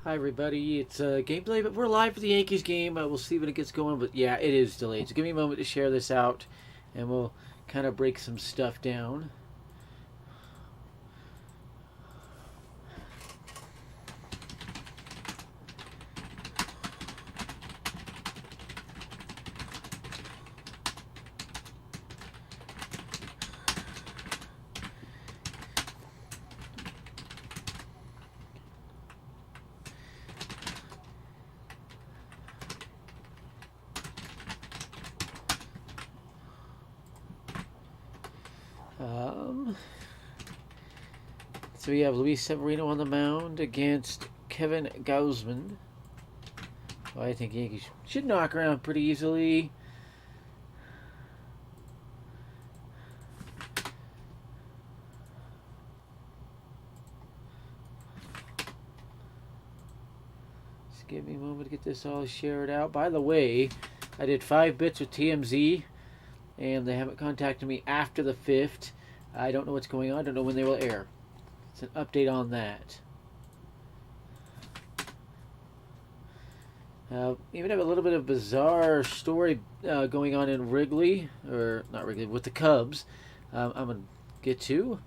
Hi everybody, it's gameplay, but we're live for the Yankees game. We'll see when it gets going, but yeah, it is delayed. So give me a moment to share this out, and we'll kind of break some stuff down. So we have Luis Severino on the mound against Kevin Gausman. Well, I think Yankees should knock around pretty easily. Just give me a moment to get this all shared out. By the way, I did 5 bits with TMZ, and they haven't contacted me after the 5th. I don't know what's going on. I don't know when they will air. It's an update on that. Even have a little bit of bizarre story going on in Wrigley, or not Wrigley, with the Cubs. I'm going to get to.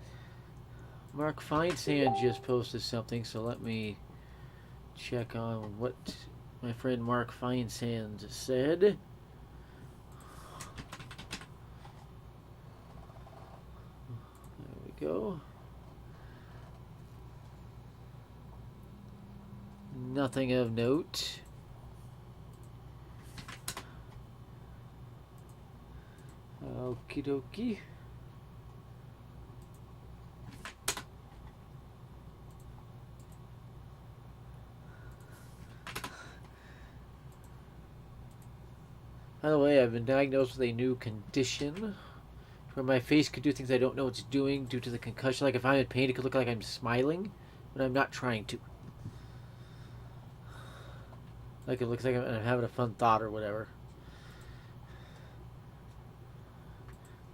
Mark Feinsand just posted something, so let me check on what my friend Mark Feinsand said. There we go. Nothing of note. Okie dokie. By the way, I've been diagnosed with a new condition where my face could do things I don't know it's doing due to the concussion. Like if I'm in pain, it could look like I'm smiling, but I'm not trying to. Like it looks like I'm having a fun thought or whatever.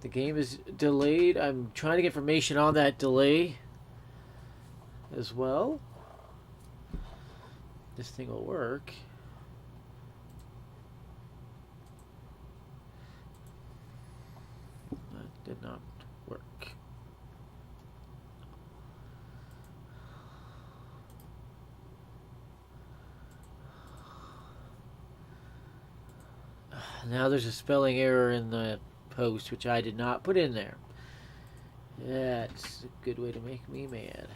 The game is delayed. I'm trying to get information on that delay as well. This thing will work. That did not work. Now there's a spelling error in the post, which I did not put in there. That's a good way to make me mad.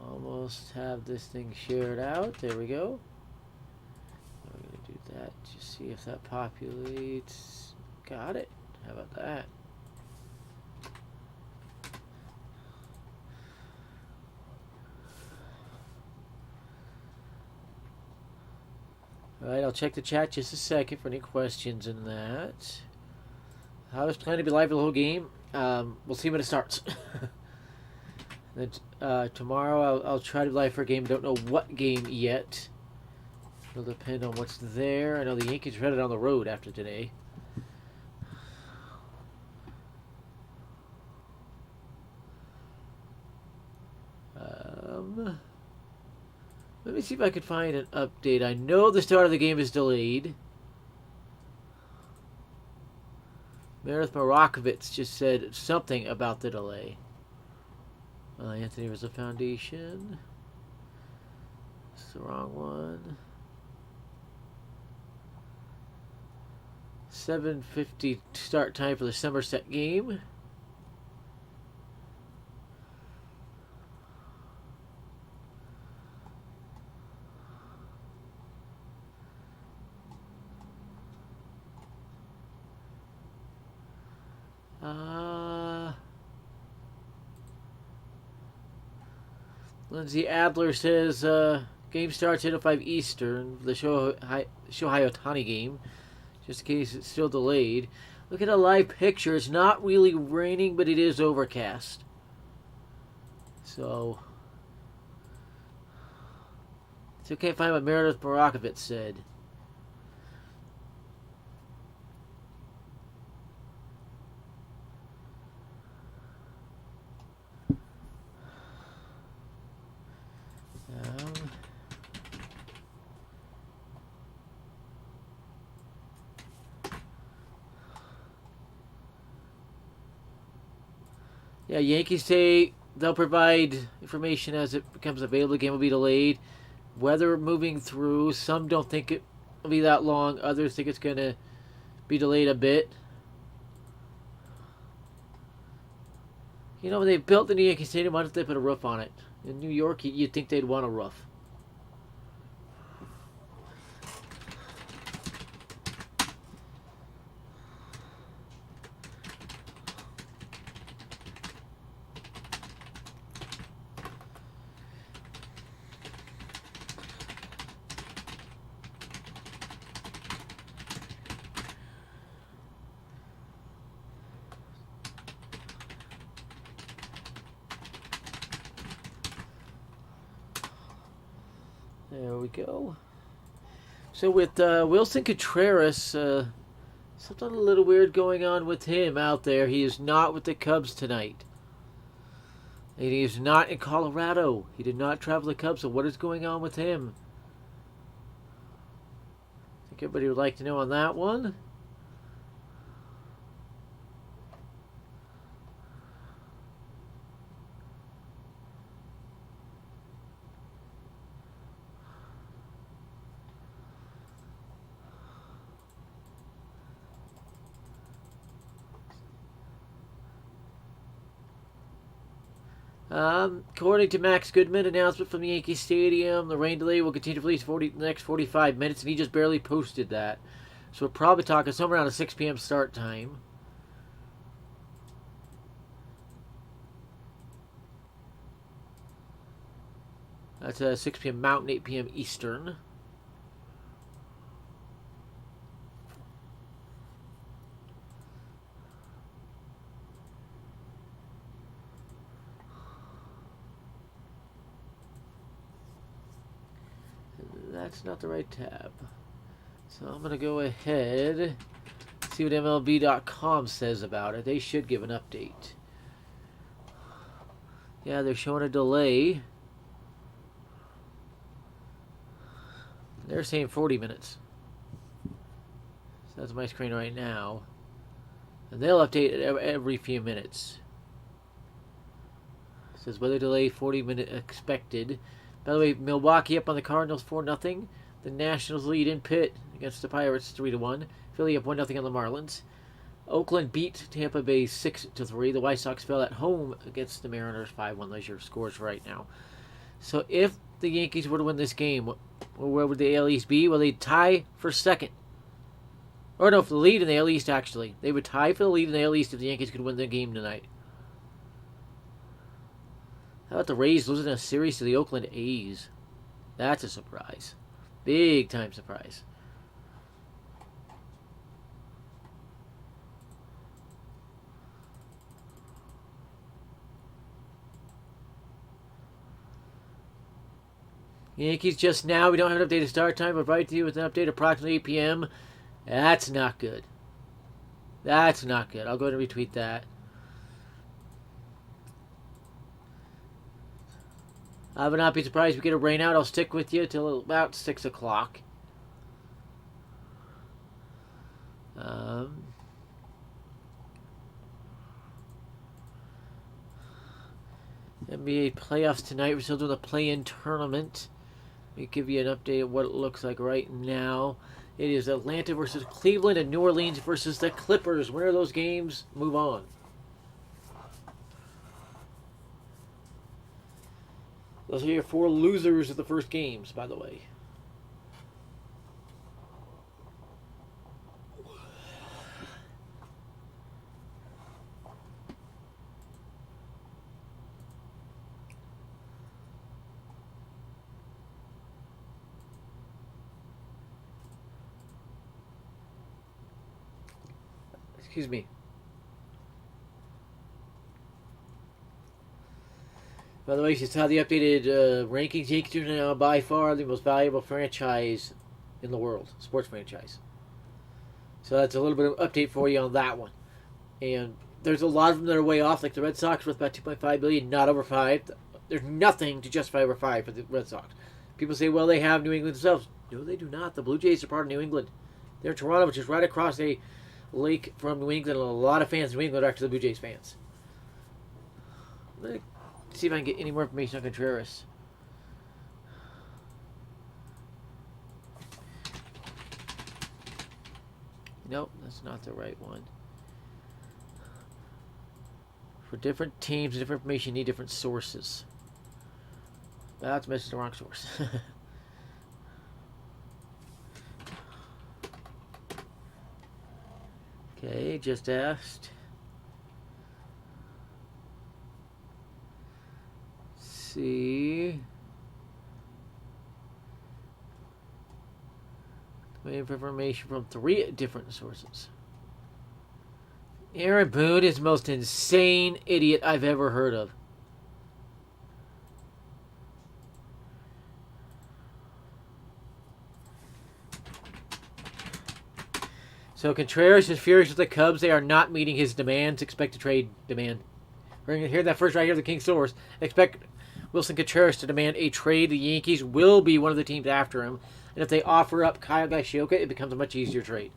Almost have this thing shared out. There we go. We're going to do that. Just see if that populates. Got it. How about that? Alright, I'll check the chat just a second for any questions in that. I was planning to be live for the whole game. We'll see when it starts. Then tomorrow I'll try to be live for a game. Don't know what game yet. It'll depend on what's there. I know the Yankees are headed on the road after today. Let me see if I could find an update. I know the start of the game is delayed. Meredith Morakovitz just said something about the delay. Anthony was a foundation. It's the wrong one. 7:50 start time for the Somerset game. Lindsay Adler says game starts at 5 Eastern. The Shohei Ohtani game, just in case it's still delayed. Look at a live picture. It's not really raining, but it is overcast. So it's okay to find what Meredith Morakovitz said. Yeah, Yankees say they'll provide information as it becomes available. The game will be delayed. Weather moving through. Some don't think it will be that long. Others think it's going to be delayed a bit. You know, when they built the new Yankee Stadium, why don't they put a roof on it? In New York, you'd think they'd want a roof. There we go. So with Wilson Contreras, something a little weird going on with him out there. He is not with the Cubs tonight. And he is not in Colorado. He did not travel the Cubs, so what is going on with him? I think everybody would like to know on that one. According to Max Goodman, announcement from the Yankee Stadium, the rain delay will continue for at least the next 45 minutes, and he just barely posted that. So we're probably talking somewhere around a 6 p.m. start time. That's 6 p.m. Mountain, 8 p.m. Eastern. That's not the right tab. So I'm going to go ahead, see what MLB.com says about it. They should give an update. Yeah, they're showing a delay. They're saying 40 minutes. So that's my screen right now. And they'll update it every few minutes. It says weather delay 40 minute expected. By the way, Milwaukee up on the Cardinals 4-0. The Nationals lead in Pitt against the Pirates 3-1. Philly up 1-0 on the Marlins. Oakland beat Tampa Bay 6-3. The White Sox fell at home against the Mariners 5-1. Those are your scores right now. So if the Yankees were to win this game, where would the AL East be? Well, they'd tie for second. Or no, for the lead in the AL East, actually. They would tie for the lead in the AL East if the Yankees could win the game tonight. How about the Rays losing a series to the Oakland A's? That's a surprise. Big time surprise. Yankees just now. We don't have an updated start time. We'll provide to you with an update approximately 8 p.m. That's not good. That's not good. I'll go ahead and retweet that. I would not be surprised if we get a rain out. I'll stick with you till about 6 o'clock. NBA playoffs tonight. We're still doing the play-in tournament. Let me give you an update of what it looks like right now. It is Atlanta versus Cleveland and New Orleans versus the Clippers. Winner of those games, move on. Those are your 4 losers of the first games, by the way. Excuse me. By the way, you should saw the updated rankings. Yankees are now by far the most valuable franchise in the world, sports franchise. So that's a little bit of update for you on that one. And there's a lot of them that are way off, like the Red Sox worth about $2.5 billion, not over 5. There's nothing to justify over 5 for the Red Sox. People say, well, they have New England themselves. No, they do not. The Blue Jays are part of New England. They're in Toronto, which is right across a lake from New England. A lot of fans in New England are actually the Blue Jays fans. Let's see if I can get any more information on Contreras. Nope, that's not the right one. For different teams, different information, you need different sources. That's messing the wrong source. Okay, just asked. Let's see. We have information from 3 different sources. Aaron Boone is the most insane idiot I've ever heard of. So Contreras is furious with the Cubs. They are not meeting his demands. Expect a trade demand. We're going to hear that first right here, the King's Source. Expect Wilson Contreras to demand a trade. The Yankees will be one of the teams after him. And if they offer up Kyle Gashioka, it becomes a much easier trade.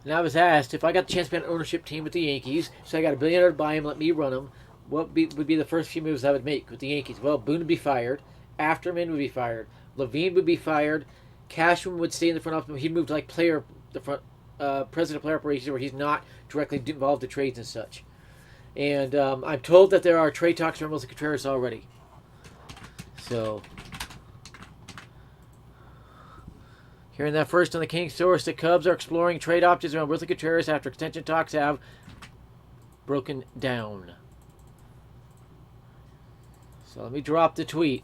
And I was asked if I got the chance to be on an ownership team with the Yankees, so I got $1 billion to buy him, let me run him, what would be the first few moves I would make with the Yankees? Well, Boone would be fired. Afterman would be fired. Levine would be fired. Cashman would stay in the front office. He'd move to like president of player operations, where he's not directly involved in trades and such. And I'm told that there are trade talks around Wilson Contreras already. So, hearing that first on the King's Source, the Cubs are exploring trade options around Wilson Contreras after extension talks have broken down. So let me drop the tweet.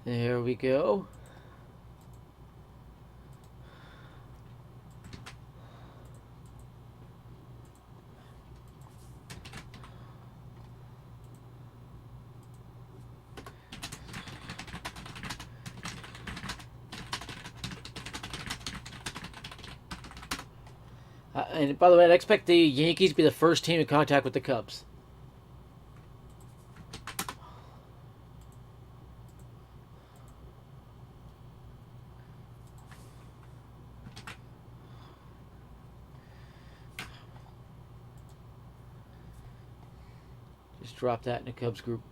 There we go. And by the way, I'd expect the Yankees to be the first team in contact with the Cubs. Just drop that in the Cubs group.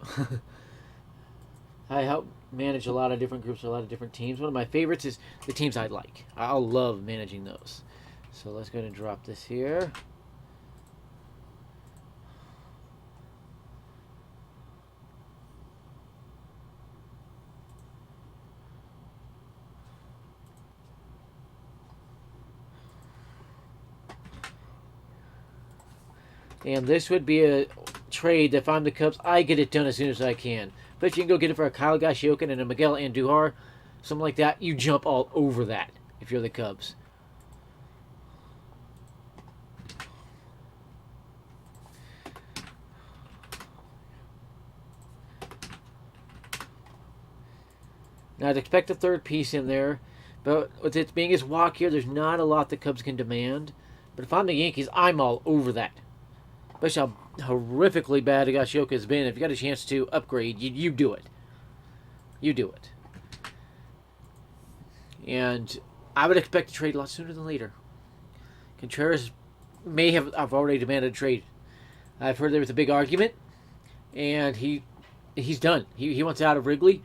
I help manage a lot of different groups, a lot of different teams. One of my favorites is the teams I like. I'll love managing those. So let's go ahead and drop this here. And this would be a trade that if I'm the Cubs, I get it done as soon as I can. But if you can go get it for a Kyle Gashioka and a Miguel Andujar, something like that, you jump all over that if you're the Cubs. Now, I'd expect a third piece in there, but with it being his walk here, there's not a lot the Cubs can demand. But if I'm the Yankees, I'm all over that. Especially how horrifically bad Gashioka has been. If you got a chance to upgrade, you do it. You do it. And I would expect to trade a lot sooner than later. Contreras may have already demanded a trade. I've heard there was a big argument, and he's done. He wants out of Wrigley,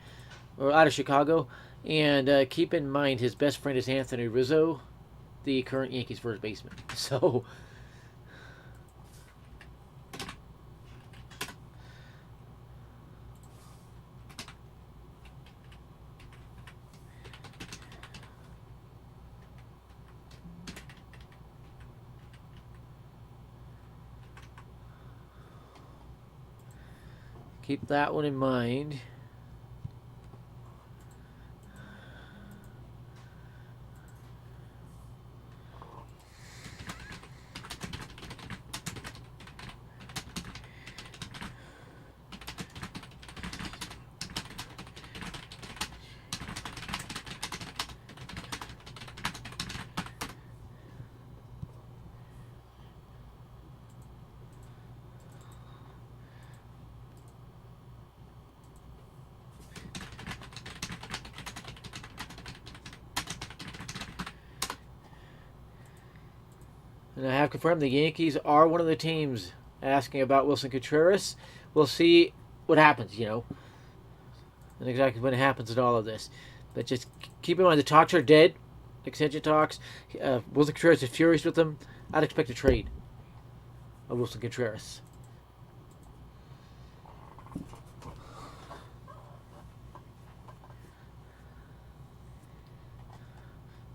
or out of Chicago. And keep in mind, his best friend is Anthony Rizzo, the current Yankees first baseman. So keep that one in mind. And I have confirmed the Yankees are one of the teams asking about Wilson Contreras. We'll see what happens, and exactly when it happens in all of this. But just keep in mind, the talks are dead. Extension talks. Wilson Contreras is furious with them. I'd expect a trade of Wilson Contreras.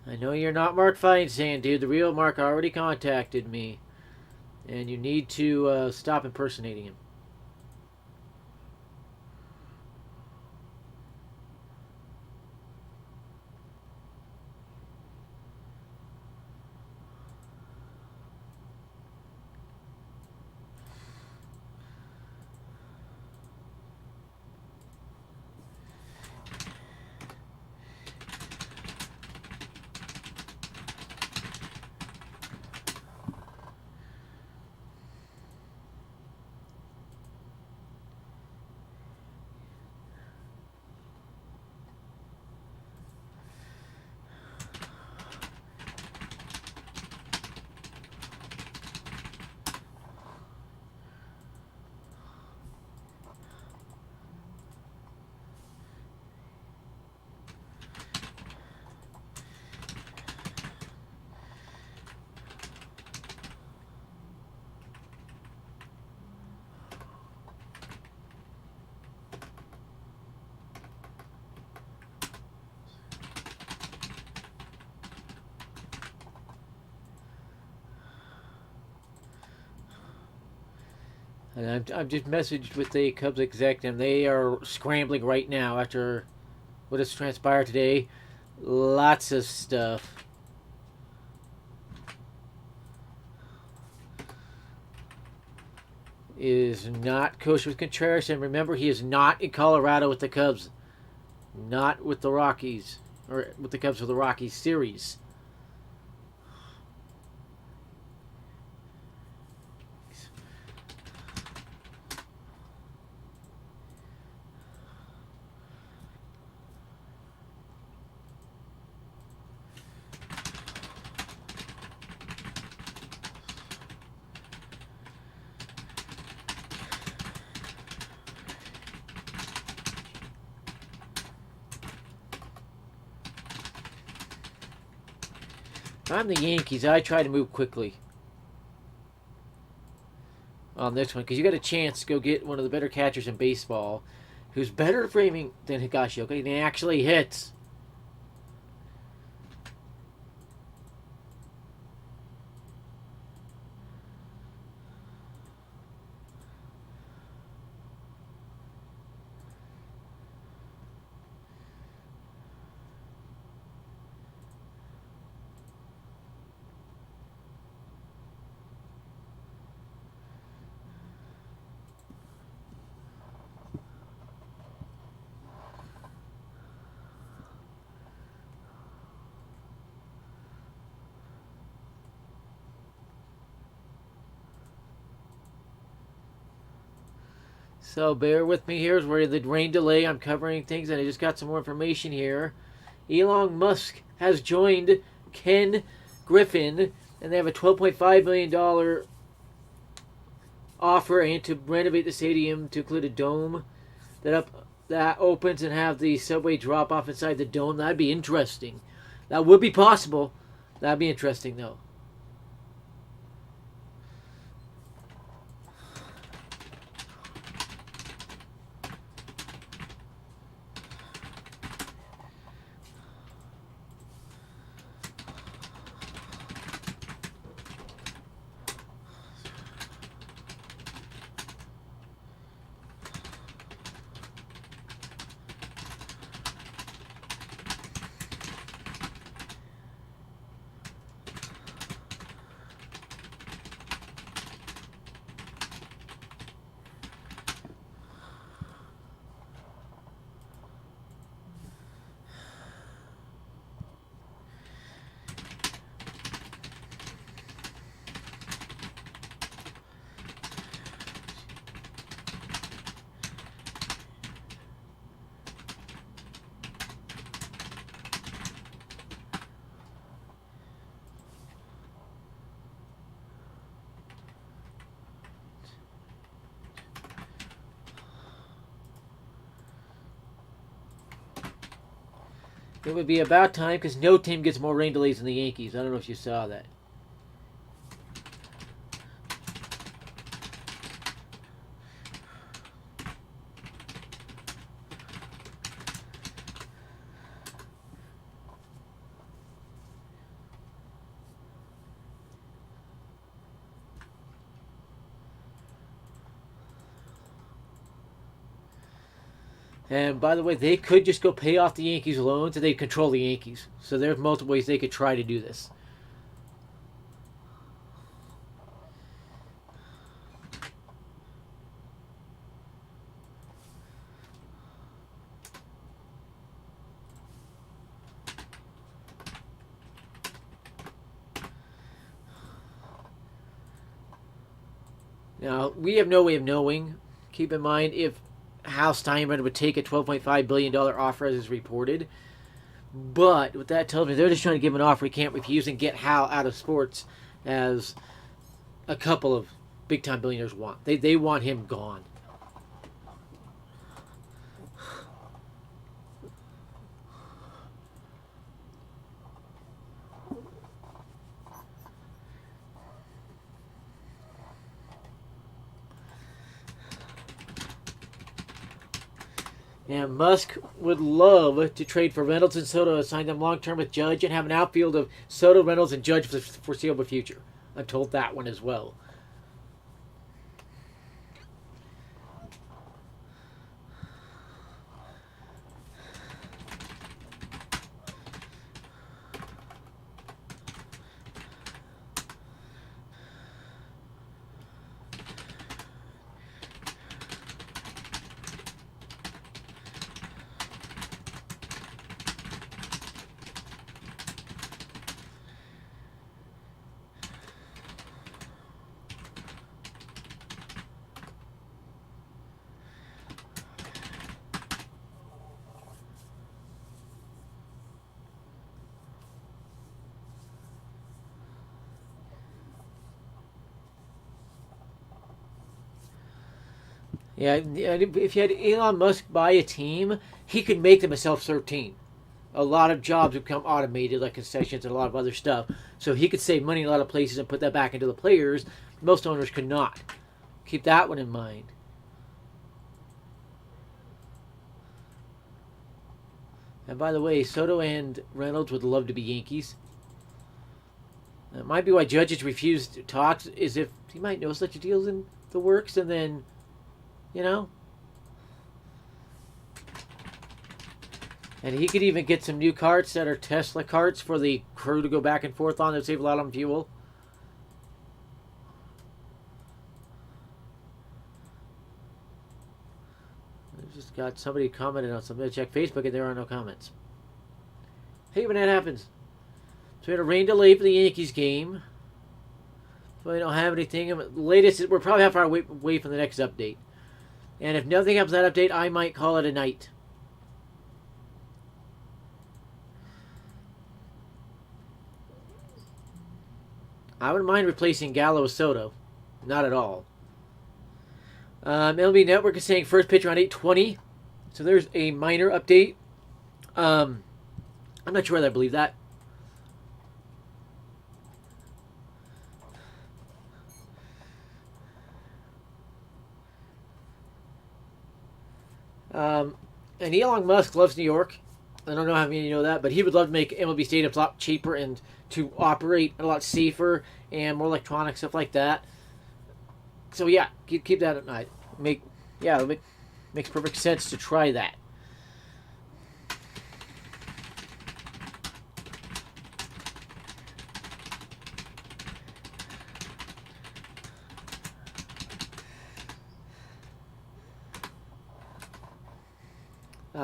I know you're not Mark Feinsand, dude. The real Mark already contacted me. And you need to stop impersonating him. And I've just messaged with the Cubs exec, and they are scrambling right now after what has transpired today. Lots of stuff. Is not kosher with Contreras, and remember, he is not in Colorado with the Cubs. Not with the Rockies, or with the Cubs for the Rockies series. If I'm the Yankees, I try to move quickly on this one, because you got a chance to go get one of the better catchers in baseball who's better at framing than Higashioka, and he actually hits. So bear with me here. We're in the rain delay. I'm covering things, and I just got some more information here. Elon Musk has joined Ken Griffin, and they have a $12.5 million offer and to renovate the stadium to include a dome that opens and have the subway drop off inside the dome. That'd be interesting. That would be possible. That'd be interesting, though. It would be about time because no team gets more rain delays than the Yankees. I don't know if you saw that. And by the way, they could just go pay off the Yankees' loans and they control the Yankees. So there's multiple ways they could try to do this. Now, we have no way of knowing. Keep in mind, if Hal Steinbrenner would take a $12.5 billion offer as is reported. But what that tells me, they're just trying to give him an offer he can't refuse and get Hal out of sports, as a couple of big-time billionaires want. They want him gone. And Musk would love to trade for Reynolds and Soto, sign them long-term with Judge, and have an outfield of Soto, Reynolds, and Judge for the foreseeable future. I'm told that one as well. Yeah, if you had Elon Musk buy a team, he could make them a self-serve team. A lot of jobs would become automated, like concessions and a lot of other stuff. So he could save money in a lot of places and put that back into the players. Most owners could not. Keep that one in mind. And by the way, Soto and Reynolds would love to be Yankees. That might be why judges refused talks, is if he might know such a deal's in the works, and then, you know. And he could even get some new carts that are Tesla carts for the crew to go back and forth on. That save a lot on fuel. I just got somebody commented on something. I check Facebook and there are no comments. Hey, when that happens. So we had a rain delay for the Yankees game. So we don't have anything. The latest is we're probably half hour away from the next update. And if nothing happens to that update, I might call it a night. I wouldn't mind replacing Gallo with Soto. Not at all. MLB Network is saying first pitch around 8:20. So there's a minor update. I'm not sure whether I believe that. And Elon Musk loves New York. I don't know how many of you know that, but he would love to make MLB stadiums a lot cheaper and to operate a lot safer and more electronic stuff like that. So yeah, keep that in mind. Makes perfect sense to try that.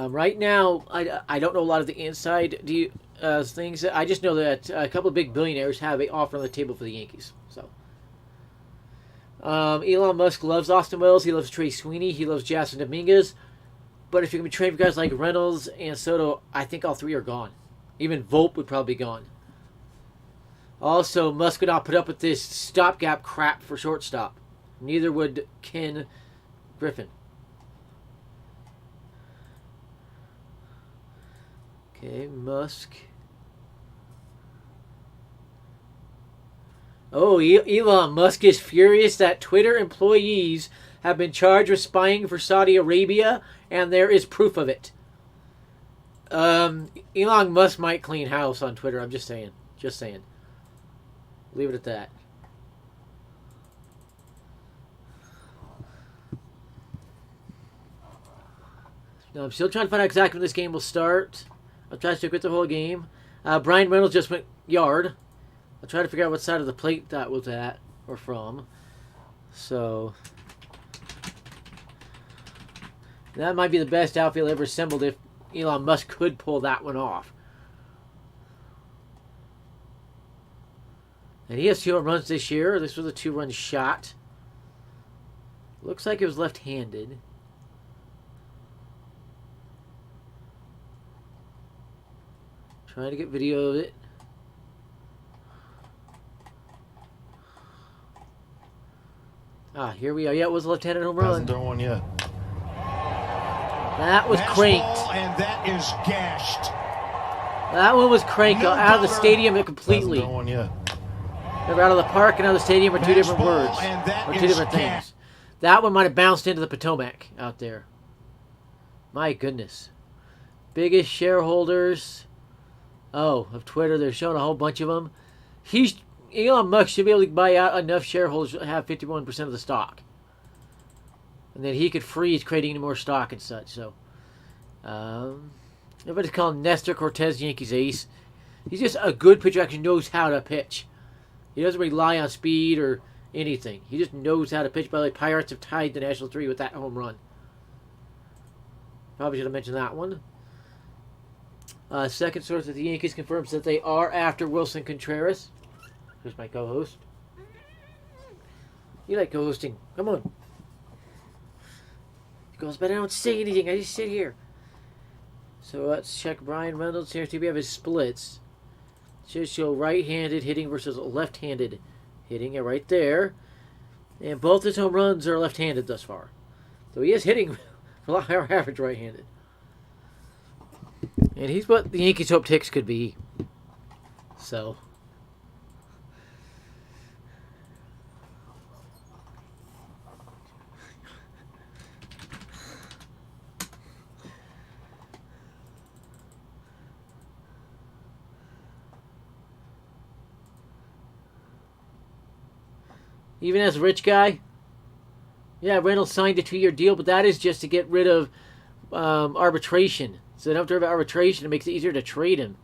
Right now, I don't know a lot of the inside things. I just know that a couple of big billionaires have an offer on the table for the Yankees. So, Elon Musk loves Austin Wells. He loves Trey Sweeney. He loves Jasson Dominguez. But if you're going to be trading for guys like Reynolds and Soto, I think all three are gone. Even Volpe would probably be gone. Also, Musk would not put up with this stopgap crap for shortstop. Neither would Ken Griffin. Okay, Musk. Oh, Elon Musk is furious that Twitter employees have been charged with spying for Saudi Arabia, and there is proof of it. Elon Musk might clean house on Twitter. I'm just saying. Just saying. Leave it at that. Now, I'm still trying to find out exactly when this game will start. I'll try to stick with the whole game. Brian Reynolds just went yard. I'll try to figure out what side of the plate that was at or from. So that might be the best outfield ever assembled if Elon Musk could pull that one off. And he has 2 home runs this year. This was a 2-run shot. Looks like it was left-handed. Trying to get video of it. Here we are. Yeah, it was a left-handed home run. Hasn't done one yet. That was cranked. And that is gashed. That one was cranked out of the stadium completely. Hasn't done one yet. They were out of the park and out of the stadium are two different words. Or two different things. That one might have bounced into the Potomac out there. My goodness. Biggest shareholders of Twitter. They're showing a whole bunch of them. Elon Musk should be able to buy out enough shareholders to have 51% of the stock. And then he could freeze creating any more stock and such. So, everybody's calling Nestor Cortez Yankees ace. He's just a good pitcher who actually knows how to pitch. He doesn't rely on speed or anything. He just knows how to pitch. By the way, Pirates have tied the National 3 with that home run. Probably should have mentioned that one. Second source at the Yankees confirms that they are after Wilson Contreras. Who's my co-host? You like co-hosting. Come on. He goes, but I don't say anything. I just sit here. So let's check Brian Reynolds here. See if we have his splits. Should show right-handed hitting versus left-handed hitting. Right there. And both his home runs are left-handed thus far. So he is hitting a lot higher average right-handed. And he's what the Yankees hoped Hicks could be. So. Even as a rich guy? Yeah, Reynolds signed a 2-year deal, but that is just to get rid of arbitration. So they don't have to worry about arbitration. It makes it easier to trade him.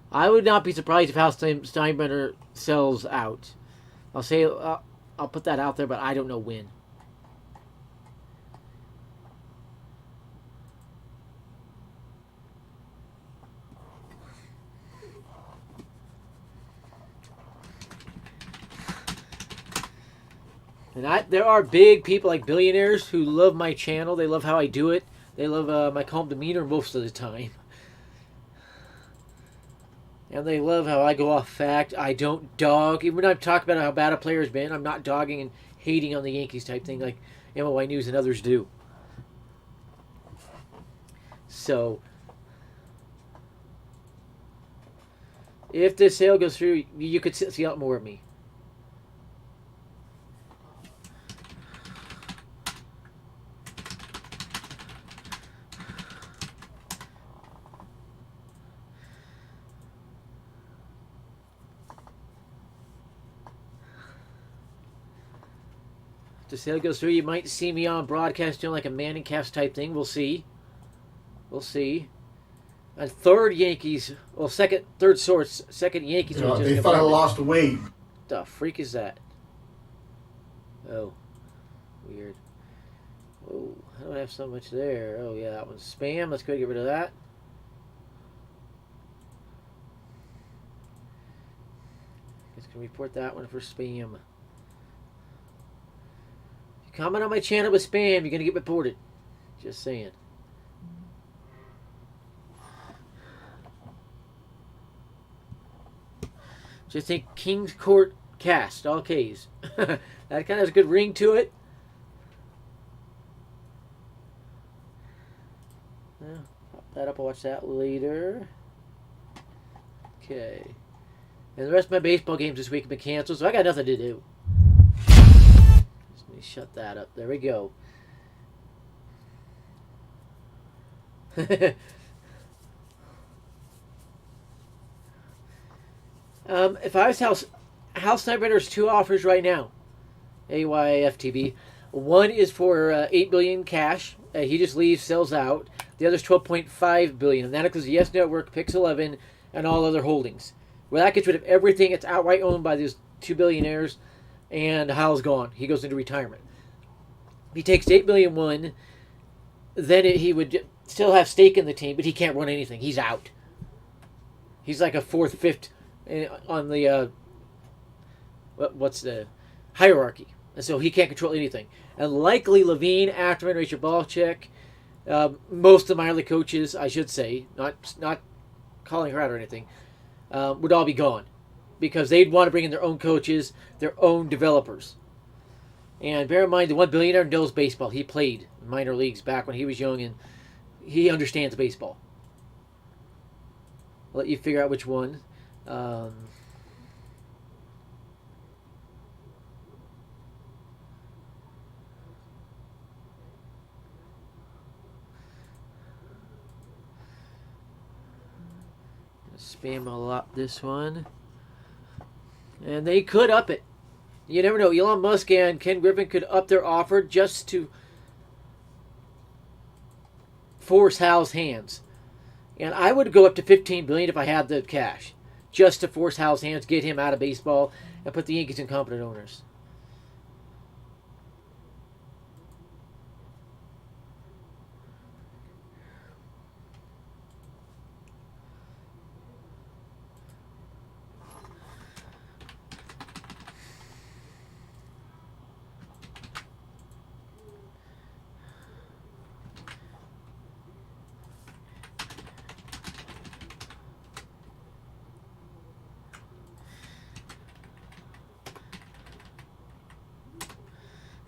I would not be surprised if Hal Steinbrenner sells out. I'll put that out there, but I don't know when. And there are big people like billionaires who love my channel. They love how I do it. They love my calm demeanor most of the time. And they love how I go off fact. I don't dog. Even when I'm talking about how bad a player's been, I'm not dogging and hating on the Yankees type thing like MLY News and others do. So, if this sale goes through, you could see a lot more of me. If the sale goes through, you might see me on broadcast doing like a Manning cast type thing. We'll see. We'll see. And third Yankees, well, third source, second Yankees. They finally lost weight. The freak is that? Oh, weird. Oh, I don't have so much there. Oh yeah, that one's spam. Let's go get rid of that. Just gonna report that one for spam. If you comment on my channel with spam, you're gonna get reported. Just saying. Just think King's Court cast, all K's. That kind of has a good ring to it. Yeah, pop that up, I'll watch that later. Okay. And the rest of my baseball games this week have been canceled, so I got nothing to do. Let me shut that up. There we go. If I was House Knight Rider's two offers right now, AYFTV. One is for $8 billion cash. He just leaves, sells out. The other's $12.5 billion, and that includes the Yes Network, Pix 11, and all other holdings. Well, that gets rid of everything. It's outright owned by these two billionaires, and Hal's gone. He goes into retirement. He takes $8 billion one, then he would still have stake in the team, but he can't run anything. He's out. He's like a fourth, fifth on the what's the hierarchy, and so he can't control anything. And likely Levine, Afterman, Rachel Balchek, most of the minor league coaches, I should say, not calling her out or anything, would all be gone because they'd want to bring in their own coaches, their own developers. And bear in mind, the one billionaire knows baseball. He played in minor leagues back when he was young, and he understands baseball. I'll let you figure out which one. Spam a lot this one. And they could up it. You never know. Elon Musk and Ken Griffin could up their offer just to force Hal's hands. And I would go up to $15 billion if I had the cash, just to force Hal's hands, get him out of baseball, and put the Yankees in competent owners.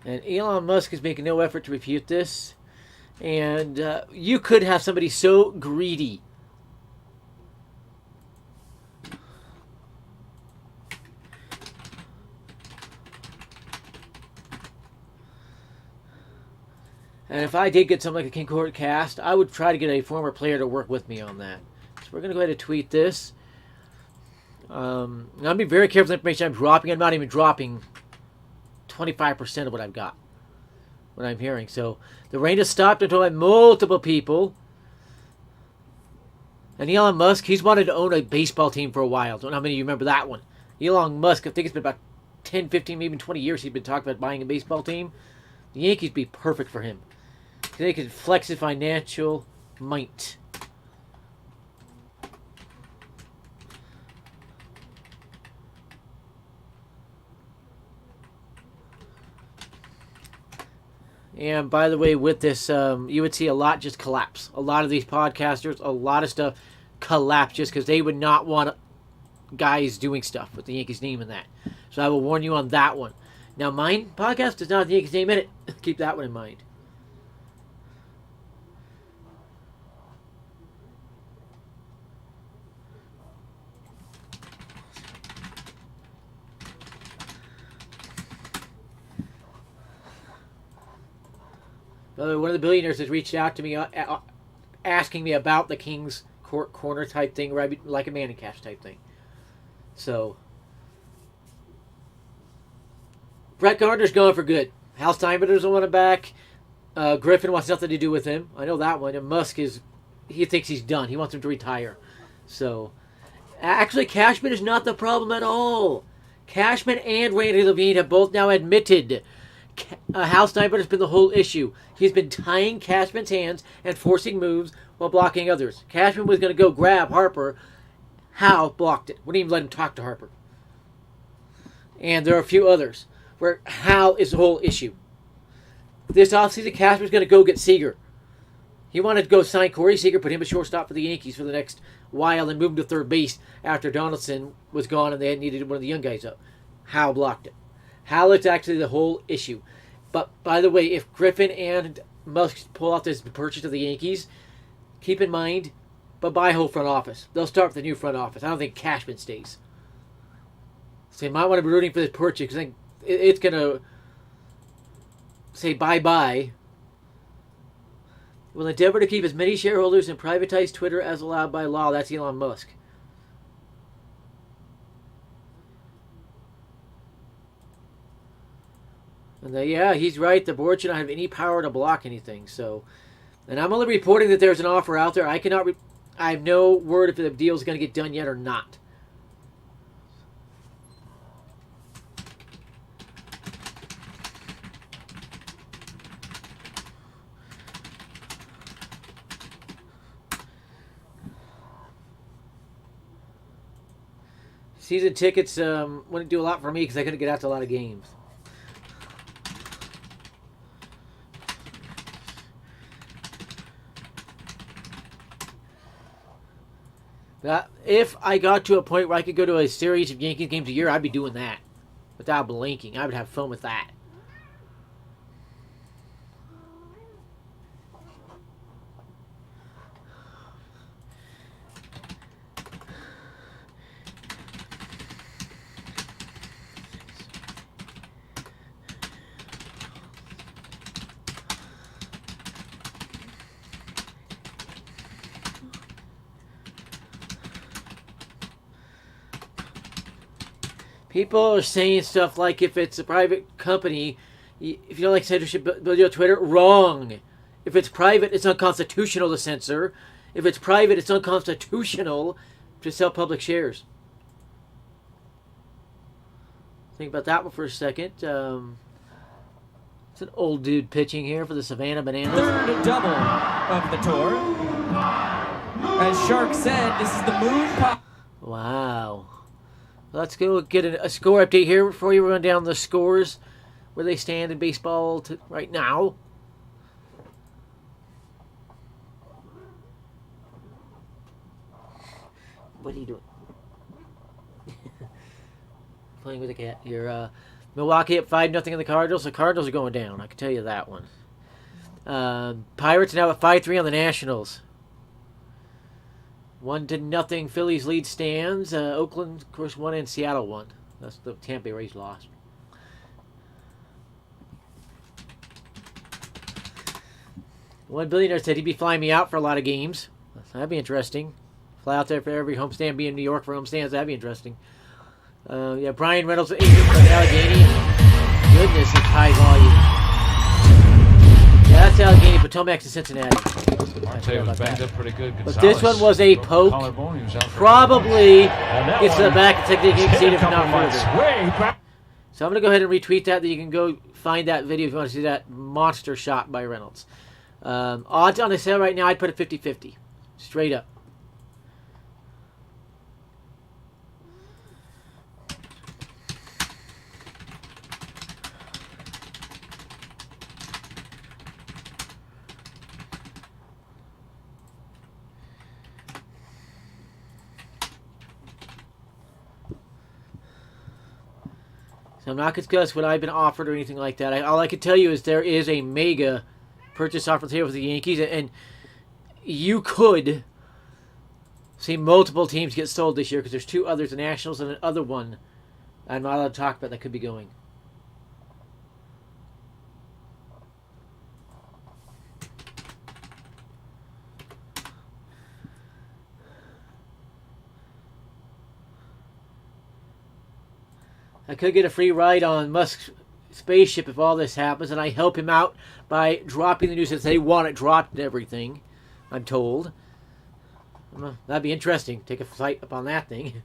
And Elon Musk is making no effort to refute this. And you could have somebody so greedy. And if I did get something like a King Court cast, I would try to get a former player to work with me on that. So we're going to go ahead and tweet this. I'll be very careful with the information I'm dropping. I'm not even dropping 25% of what I've got, what I'm hearing. So the rain has stopped. I told multiple people. And Elon Musk, he's wanted to own a baseball team for a while. I don't know how many of you remember that one. Elon Musk, I think it's been about 10, 15, maybe even 20 years he's been talking about buying a baseball team. The Yankees would be perfect for him. They could flex his financial might. And by the way, with this, you would see a lot just collapse. A lot of these podcasters, a lot of stuff collapse just because they would not want guys doing stuff with the Yankees name in that. So I will warn you on that one. Now, mine podcast does not have the Yankees name in it. Keep that one in mind. By the way, one of the billionaires has reached out to me asking me about the King's Court corner type thing, where I'd be like a Manning Cash type thing. So, Brett Gardner's gone for good. Hal Steinbrenner doesn't want him back. Griffin wants nothing to do with him. I know that one. And Musk he thinks he's done. He wants him to retire. So, actually, Cashman is not the problem at all. Cashman and Randy Levine have both now admitted Hal Steinbrenner has been the whole issue. He's been tying Cashman's hands and forcing moves while blocking others. Cashman was going to go grab Harper. Hal blocked it. Wouldn't even let him talk to Harper. And there are a few others where Hal is the whole issue. This offseason, Cashman's going to go get Seager. He wanted to go sign Corey Seager, put him at shortstop for the Yankees for the next while, and move him to third base after Donaldson was gone and they needed one of the young guys up. Hal blocked it. Hal is actually the whole issue. But, by the way, if Griffin and Musk pull out this purchase of the Yankees, keep in mind, bye-bye whole front office. They'll start with the new front office. I don't think Cashman stays. So you might want to be rooting for this purchase, because it's going to say bye-bye. Will endeavor to keep as many shareholders and privatize Twitter as allowed by law. That's Elon Musk. And yeah, he's right. The board should not have any power to block anything. So, and I'm only reporting that there's an offer out there. I cannot. I have no word if the deal is going to get done yet or not. Season tickets wouldn't do a lot for me because I couldn't get out to a lot of games. If I got to a point where I could go to a series of Yankees games a year, I'd be doing that without blinking. I would have fun with that. People are saying stuff like if it's a private company, if you don't like censorship, build your Twitter. Wrong. If it's private, it's unconstitutional to censor. If it's private, it's unconstitutional to sell public shares. Think about that one for a second. It's an old dude pitching here for the Savannah Bananas. Third double of the tour. As Shark said, this is the moon pop. Wow. Let's go get a score update here before you run down the scores, where they stand in baseball right now. What are you doing? Playing with a cat. You're Milwaukee up 5-0 in the Cardinals. The Cardinals are going down. I can tell you that one. Pirates now at 5-3 on the Nationals. 1-0 Phillies lead stands. Oakland, of course, won and Seattle won. That's the Tampa Bay Rays lost. One billionaire said he'd be flying me out for a lot of games. That'd be interesting. Fly out there for every homestand. Be in New York for homestands. That'd be interesting. Yeah, Brian Reynolds, agent from Allegheny. Goodness, it's high volume. Yeah, that's Allegheny, Potomac, and Cincinnati. Marte was banged up pretty good. But this one was a poke. Probably gets to the back and take the Yankees if not further. So I'm going to go ahead and retweet that you can go find that video if you want to see that monster shot by Reynolds. Odds on the sale right now, I'd put it 50-50. Straight up. So I'm not going to discuss what I've been offered or anything like that. All I can tell you is there is a mega purchase offer here for the Yankees, and you could see multiple teams get sold this year because there's 2 others, the Nationals and another one I'm not allowed to talk about that could be going. I could get a free ride on Musk's spaceship if all this happens, and I help him out by dropping the news that they want it dropped and everything, I'm told. That'd be interesting. Take a flight up on that thing.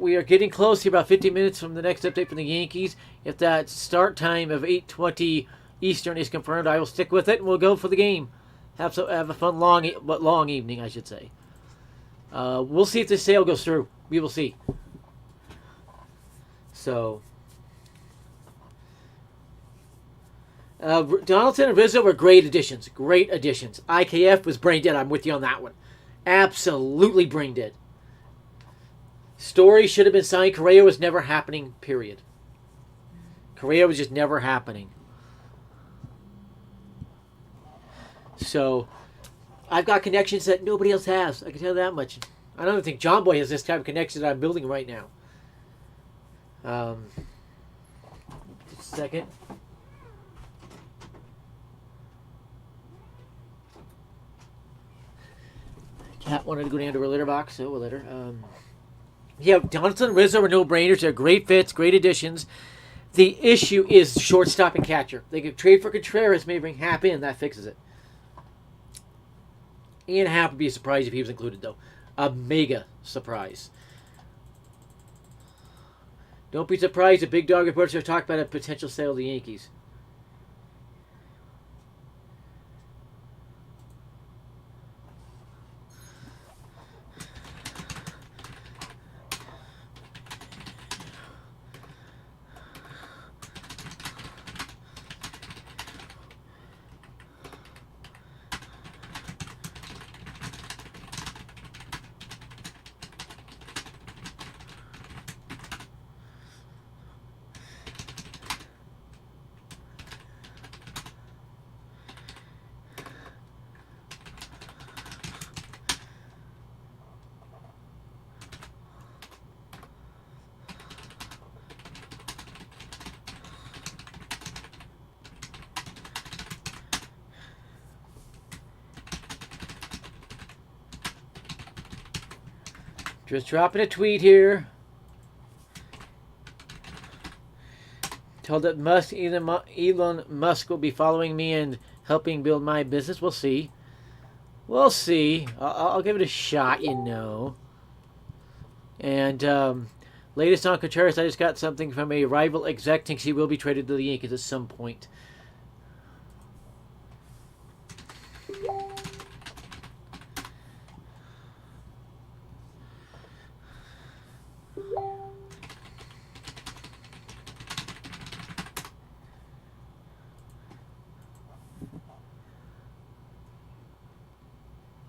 We are getting close here, about 50 minutes from the next update from the Yankees. If that start time of 8:20 Eastern is confirmed, I will stick with it, and we'll go for the game. Have a fun, long evening, I should say. We'll see if this sale goes through. We will see. So, Donaldson and Rizzo were great additions. Great additions. IKF was brain dead. I'm with you on that one. Absolutely brain dead. Story should have been signed. Correa was never happening, period. Correa was just never happening. So, I've got connections that nobody else has. I can tell you that much. I don't think John Boy has this type of connection that I'm building right now. Just a second. Cat wanted to go down to her litter box, so we'll let her. Yeah, Donaldson and Rizzo are no-brainers. They're great fits, great additions. The issue is shortstop and catcher. They could trade for Contreras, maybe bring Happ in. That fixes it. Ian Happ would be surprised if he was included, though. A mega surprise. Don't be surprised if Big Dog reporters are talking about a potential sale of the Yankees. Just dropping a tweet here. Told that Elon Musk will be following me and helping build my business. We'll see. We'll see. I'll give it a shot, you know. And latest on Contreras, I just got something from a rival exec. Thinks he will be traded to the Yankees at some point.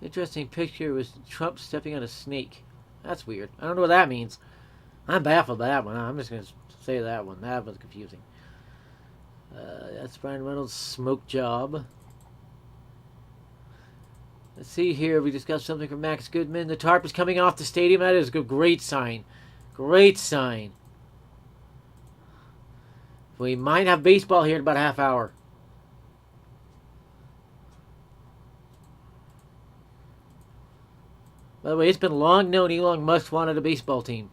Interesting picture was Trump stepping on a snake. That's weird. I don't know what that means. I'm baffled by that one. I'm just going to say that one. That was confusing. That's Brian Reynolds' smoke job. Let's see here. We discussed something from Max Goodman. The tarp is coming off the stadium. That is a great sign. Great sign. We might have baseball here in about a half hour. By the way, it's been long known Elon Musk wanted a baseball team.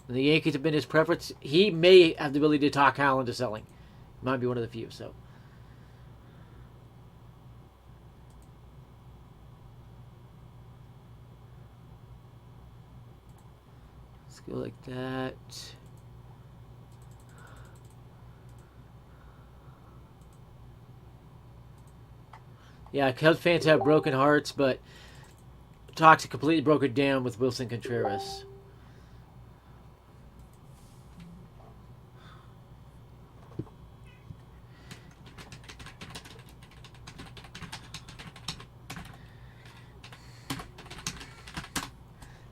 And the Yankees have been his preference. He may have the ability to talk Hal into selling. Might be one of the few, so. Let's go like that. Yeah, Cubs fans have broken hearts, but Toxic completely broke it down with Wilson Contreras.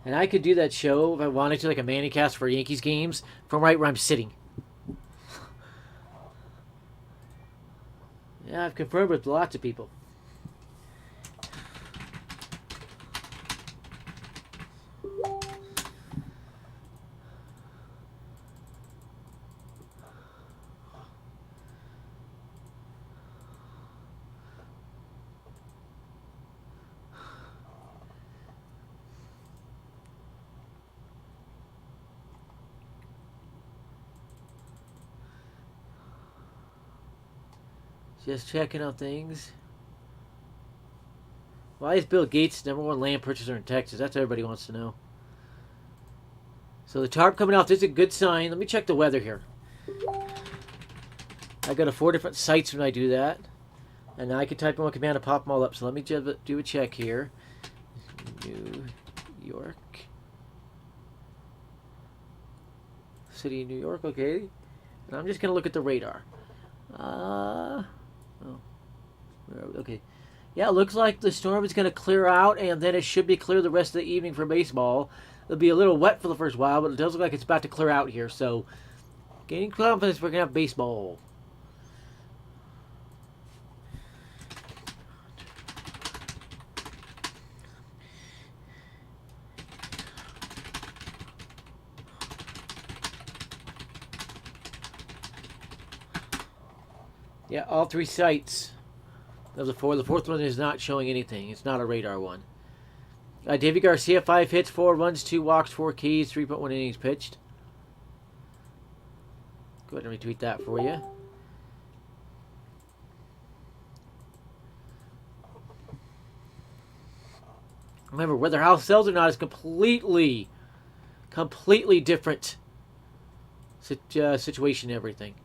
And I could do that show if I wanted to, like a Manicast for Yankees games, from right where I'm sitting. Yeah, I've confirmed with lots of people. Just checking out things. Why is Bill Gates #1 land purchaser in Texas? That's what everybody wants to know. So the tarp coming off, this is a good sign. Let me check the weather here. I go to 4 different sites when I do that. And now I can type in one command to pop them all up. So let me do a check here. New York. City of New York, okay. And I'm just going to look at the radar. Okay. Yeah, it looks like the storm is going to clear out, and then it should be clear the rest of the evening for baseball. It'll be a little wet for the first while, but it does look like it's about to clear out here. So, gaining confidence, we're going to have baseball. Yeah, all 3 sites of the 4. The 4th one is not showing anything. It's not a radar one. Davey Garcia, 5 hits, 4 runs, 2 walks, 4 Ks, 3.1 innings pitched. Go ahead and retweet that for you. Remember, whether house sells or not is completely different situation and everything.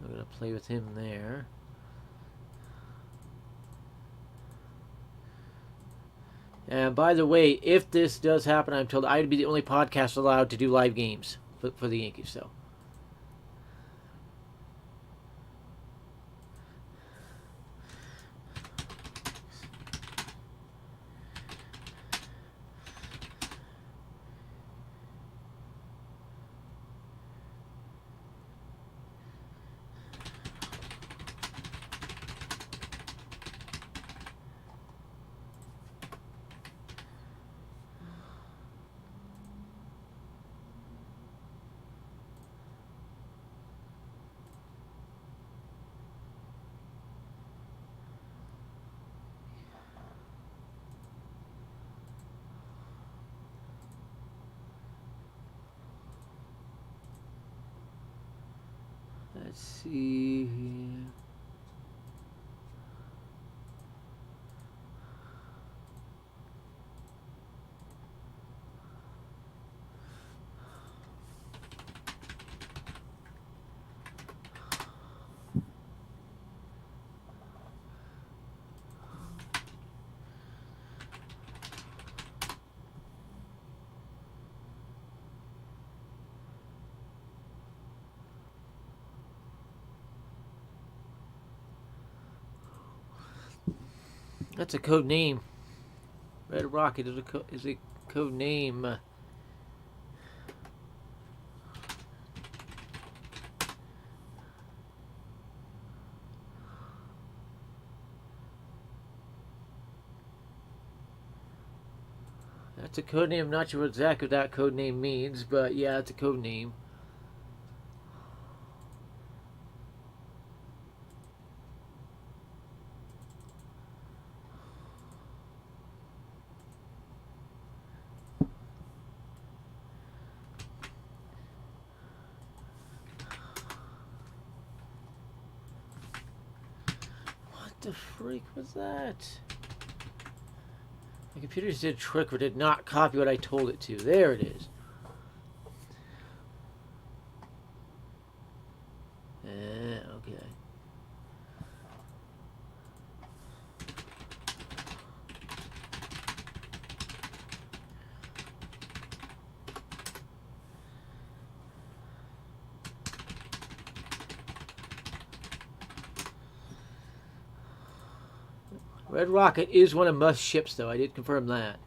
I'm going to play with him there. And by the way, if this does happen, I'm told I'd be the only podcast allowed to do live games for the Yankees. So. Let's see here. That's a code name. Red Rocket is a code name. That's a code name. I'm not sure exactly what that code name means, but yeah, it's a code name. What the freak was that? My computer just did a trick or did not copy what I told it to. There it is. Okay. Red Rocket is one of Musk's ships, though. I did confirm that.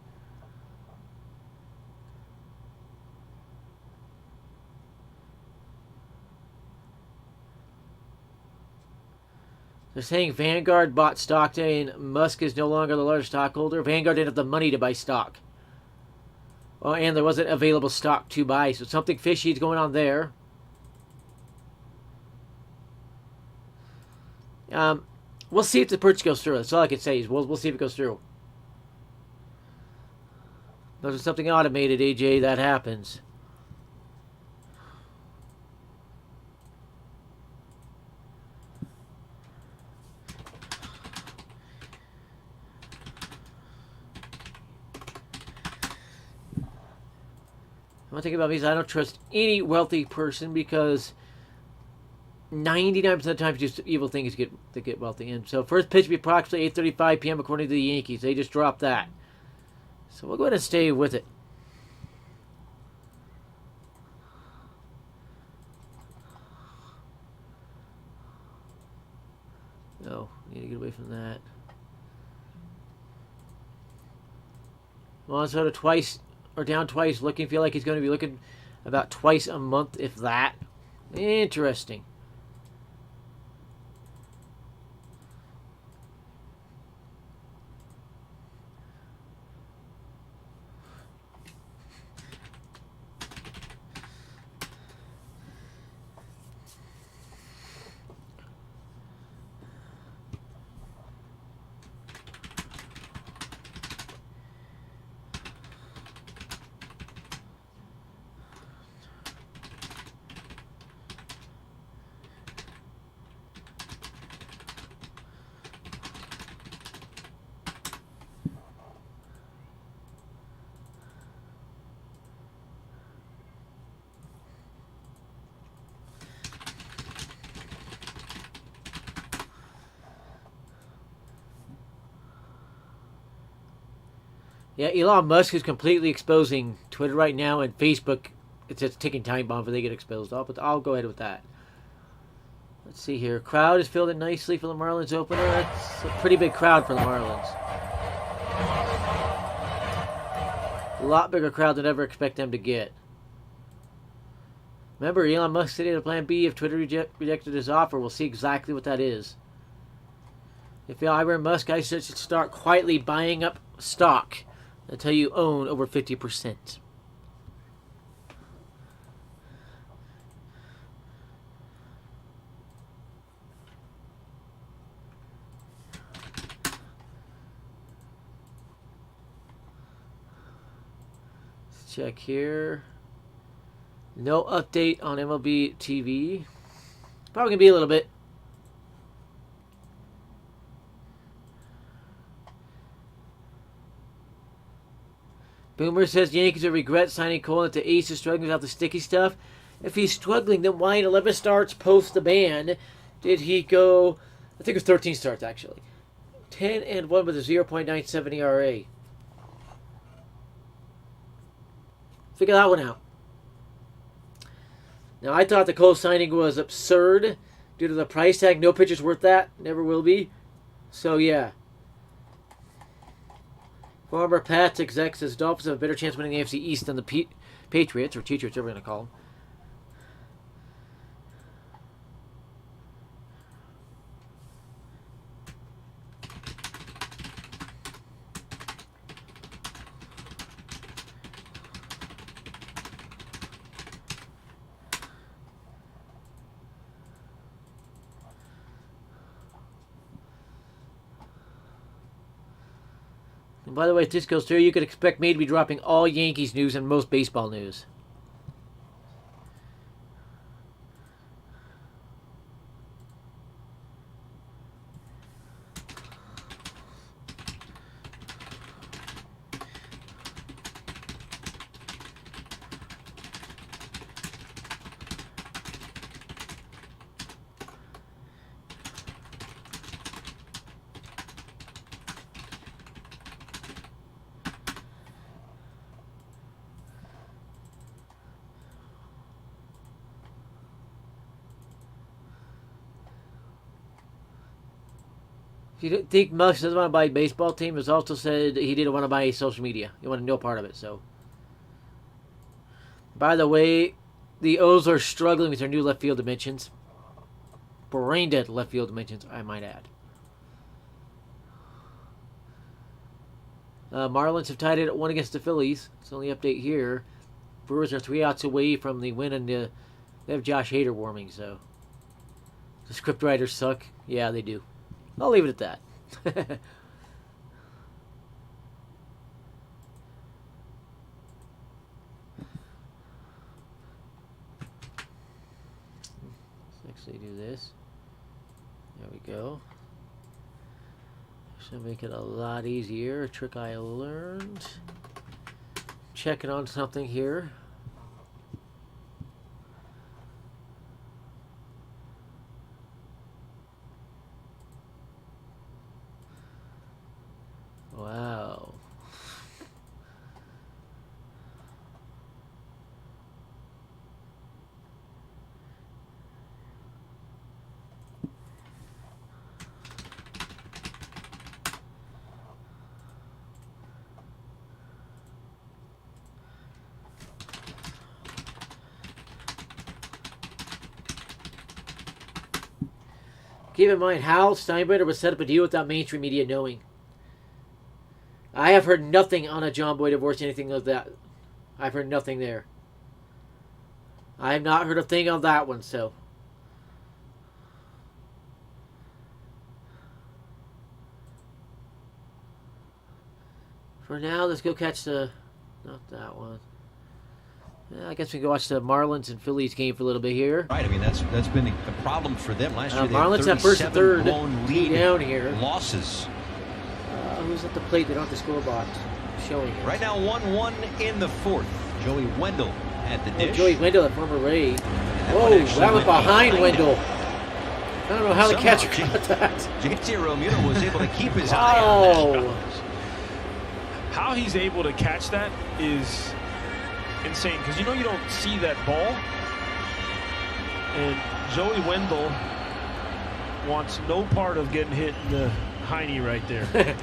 They're saying Vanguard bought stock today and Musk is no longer the largest stockholder. Vanguard didn't have the money to buy stock. Oh, and there wasn't available stock to buy, so something fishy is going on there. We'll see if the purchase goes through. That's all I can say is we'll see if it goes through. There's something automated, AJ, that happens. One thing about me is I don't trust any wealthy person because 99% of the time just evil things get wealthy. And so first pitch will be approximately 8:35 p.m. according to the Yankees. They just dropped that. So we'll go ahead and stay with it. No, need to get away from that. Minnesota twice or down twice. Feel like he's going to be looking about twice a month, if that. Interesting. Yeah, Elon Musk is completely exposing Twitter right now, and Facebook, it's a ticking time bomb before they get exposed. But I'll go ahead with that. Let's see here. Crowd is filled in nicely for the Marlins opener. That's a pretty big crowd for the Marlins. A lot bigger crowd than I'd ever expect them to get. Remember, Elon Musk said he had a plan B if Twitter rejected his offer. We'll see exactly what that is. If I were Musk, I should start quietly buying up stock until you own over 50%. Let's check here. No update on MLB TV. Probably gonna be a little bit. Boomer says Yankees will regret signing Cole if the ace is struggling without the sticky stuff. If he's struggling, then why in 11 starts post the ban did he go, I think it was 13 starts actually. 10-1 with a 0.97 ERA. Figure that one out. Now, I thought the Cole signing was absurd due to the price tag. No pitcher's worth that. Never will be. So, yeah. Former Pats exec says Dolphins have a better chance winning the AFC East than the Patriots, or Cheatriots, whatever we're going to call them. And by the way, if this goes through, you could expect me to be dropping all Yankees news and most baseball news. Do you think Musk doesn't want to buy a baseball team? It's also said he didn't want to buy social media. He wanted no part of it. So, by the way, the O's are struggling with their new left field dimensions. Brain dead left field dimensions, I might add. Marlins have tied it at 1 against the Phillies. It's the only update here. Brewers are 3 outs away from the win, and they have Josh Hader warming. So, the script writers suck. Yeah, they do. I'll leave it at that. Let's actually do this. There we go. Should make it a lot easier. A trick I learned. Checking on something here. Wow. Keep in mind, Hal Steinbrenner would set up a deal without mainstream media knowing. I have heard nothing on a John Boy divorce, anything of that. I've heard nothing there. I have not heard a thing on that one, so. For now, let's go catch the... Not that one. Yeah, I guess we can go watch the Marlins and Phillies game for a little bit here. Right, I mean, that's been a problem for them. Last year they Marlins had have first and third. 37 blown lead Down here. losses. Who's at the plate? They don't have the scoreboard showing it. Right now, 1-1 in the fourth. Joey Wendell at the dish. Joey Wendell, a former Ray. Whoa, that went was behind Wendell. him. I don't know how the Somehow, catcher got that. JT Realmuto was able to keep his eye on that. Oh. How he's able to catch that is insane, because you don't see that ball, and Joey Wendell wants no part of getting hit in the hiney right there.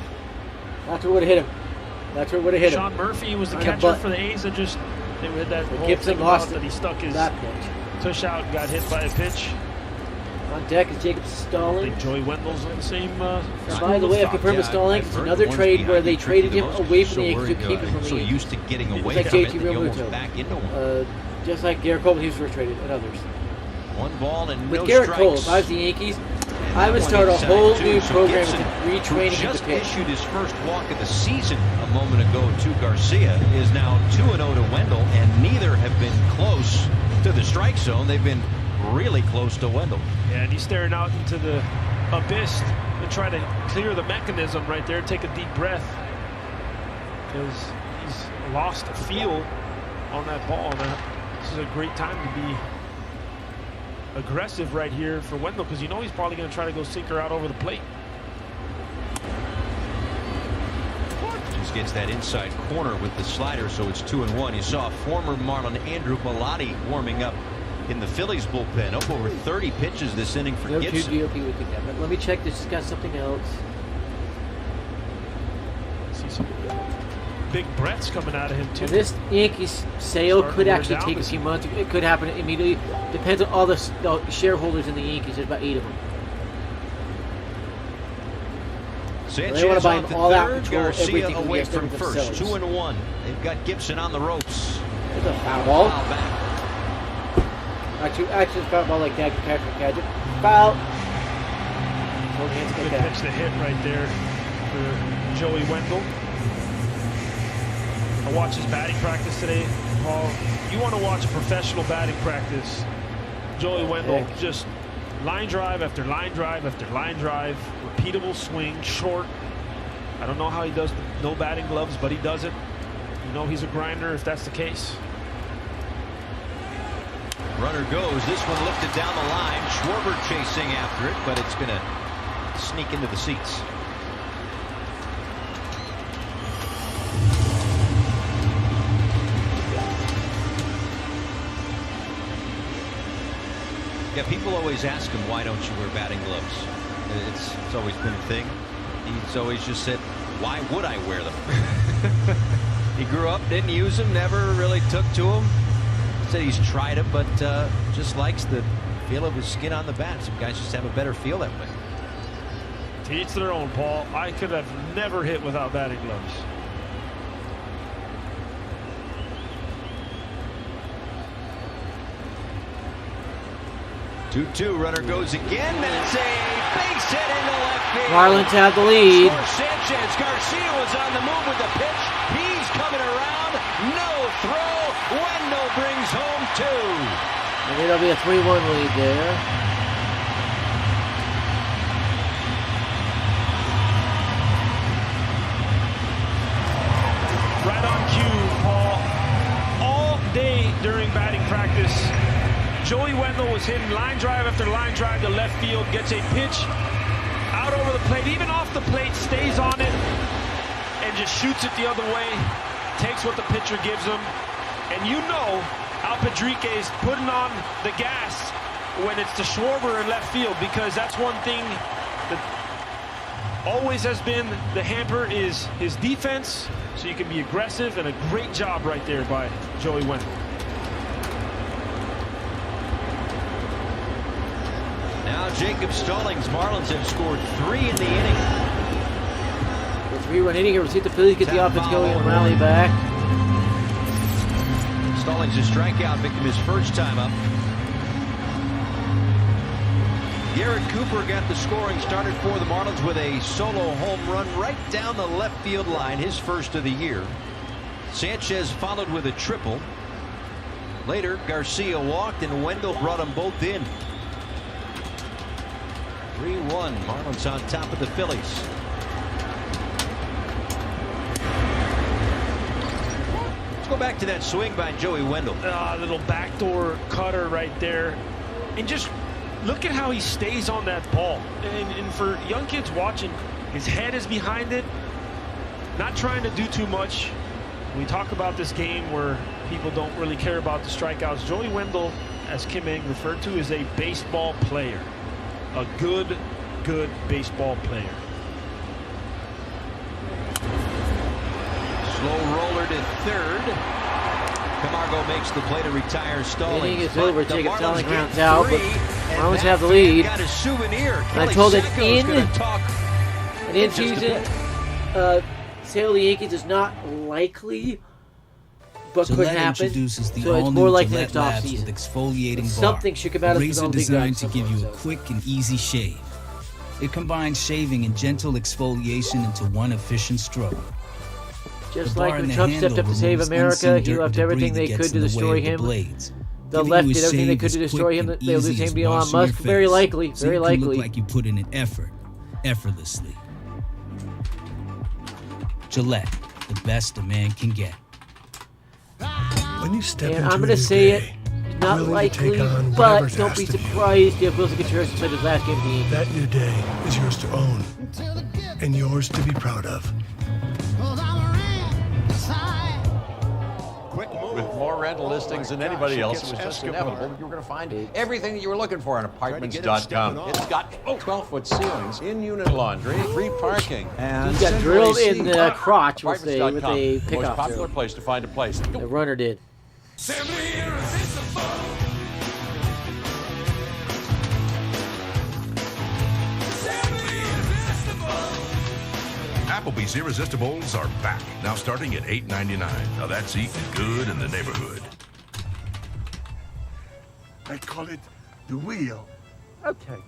That's what would have hit him. That's what would have hit him. Sean Murphy was the On the catcher butt. for the A's that just they had that whole Gibson thing lost about that he stuck his that pitch. tush out and got hit by a pitch. On deck is Jacob I Stalling. think Joey Wendell's on the same. And by the way, I've confirmed with Stalling. It's another trade where they traded him away from the Yankees to keep him from the So Yankees. used to getting away like from it JT that you almost Realmuto. back into one. Just like Garrett Cole, he was traded, and others. One ball and With no Garrett strikes. Cole, if I was the Yankees, I would start a whole new program with retraining him to just pitch. issued his first walk of the season a moment ago to Garcia, is now 2-0 to Wendell, and neither have been close to the strike zone. They've been really close to Wendell. Yeah, and he's staring out into the abyss to try to clear the mechanism right there. Take a deep breath, because he's lost a feel on that ball. Now, this is a great time to be aggressive right here for Wendell, because he's probably going to try to go sinker out over the plate. Just gets that inside corner with the slider, so it's 2-1. You saw former Marlin Andrew Bellotti warming up in the Phillies bullpen. Up over 30 pitches this inning for No two Gibson. DOP we could get. But let me check this. It's got something else. See some big breaths coming out of him too. And this Yankees sale Starting could to wear actually down take a this few months. It could happen immediately. Depends on all the shareholders in the Yankees. There's about 8 of them. Sanchez They wanna buy off him the all out, third, control Garcia everything from away the from themselves. first. 2-1. They've got Gibson on the ropes. It's a foul ball. Foul back. Actually, it's a foul ball like that. Catch it. Foul. Good pitch to hit right there for Joey Wendell. I watched his batting practice today, Paul. You want to watch a professional batting practice? Joey Wendell just line drive after line drive after line drive, repeatable swing, short. I don't know how he does the no batting gloves, but he does it. He's a grinder if that's the case. Runner goes. This one lifted down the line. Schwarber chasing after it, but it's going to sneak into the seats. Yeah, people always ask him, why don't you wear batting gloves? It's always been a thing. He's always just said, why would I wear them? He grew up, didn't use them, never really took to them. Said he's tried it, but just likes the feel of his skin on the bat. Some guys just have a better feel that way. To each their own, Paul. I could have never hit without batting gloves. Two runner goes again. That's a base hit into left field. Marlins have the lead. Sanchez. Garcia was on the move with the pitch. He's coming around. No throw. Wendell brings home 2. And it'll be a 3-1 lead there. Right on cue, Paul. All day during batting practice, Joey Wendell was hitting line drive after line drive to left field, gets a pitch out over the plate, even off the plate, stays on it, and just shoots it the other way, takes what the pitcher gives him. And you know Al Padrique's putting on the gas when it's to Schwarber in left field, because that's one thing that always has been the hamper is his defense, so you can be aggressive, and a great job right there by Joey Wendell. Now Jacob Stallings. Marlins have scored 3 in the inning. The 3-run inning here. We'll see if the Phillies get the offense going and rally back. Stallings a strikeout, making his first time up. Garrett Cooper got the scoring started for the Marlins with a solo home run right down the left field line, his first of the year. Sanchez followed with a triple. Later, Garcia walked and Wendell brought them both in. 3-1, Marlins on top of the Phillies. Let's go back to that swing by Joey Wendell. Little backdoor cutter right there. And just look at how he stays on that ball. And for young kids watching, his head is behind it, not trying to do too much. We talk about this game where people don't really care about the strikeouts. Joey Wendell, as Kim Ng referred to, is a baseball player. A good baseball player. Slow roller to third. Camargo makes the play to retire Stallings. Inning is over. Jacob Stallings rounds out, but Marlins have the lead. Got a souvenir. And I told it in season, sale of the Yankees is not likely, but could happen. So it's more likely next offseason. Something should come out of razor designed to give you a quick and easy shave. It combines shaving and gentle exfoliation into one efficient stroke. Just like when Trump stepped up to save America, he left everything they could to destroy him. The left did everything they could to destroy him. They'll do the same to Elon Musk. Very likely. Very likely. Look like you put in an effort, effortlessly. Gillette, the best a man can get. When you step And into I'm going to say it, not willing to likely, take on but whatever's don't asked be of you. surprised if Wilson Contreras played his last game of the Yankees. That new day is yours to own and yours to be proud of. With more rental listings than anybody else, it was just inevitable that you were going to find everything that you were looking for on Apartments.com. It's got 12-foot ceilings, in-unit laundry, free parking, and He got drilled in the crotch with a Apartments.com, the most pickup popular drill. place to find a place. The runner did. Applebee's Irresistibles are back, now starting at $8.99. Now that's eating good in the neighborhood. I call it the wheel. Okay,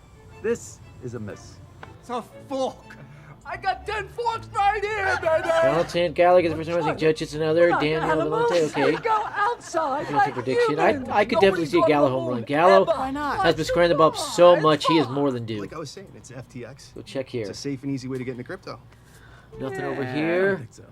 this is a miss. It's a fork. I got 10 forks right here, baby. Valentine Gallagher is the first one. I think Judge hits another. Daniel Valente, okay. Go outside. That's a prediction. I could definitely see a Gallo home run. Gallo has been squaring the ball up so much, he is more than due. Like I was saying, it's FTX. We'll check here. It's a safe and easy way to get into crypto. Nothing over here. I think so.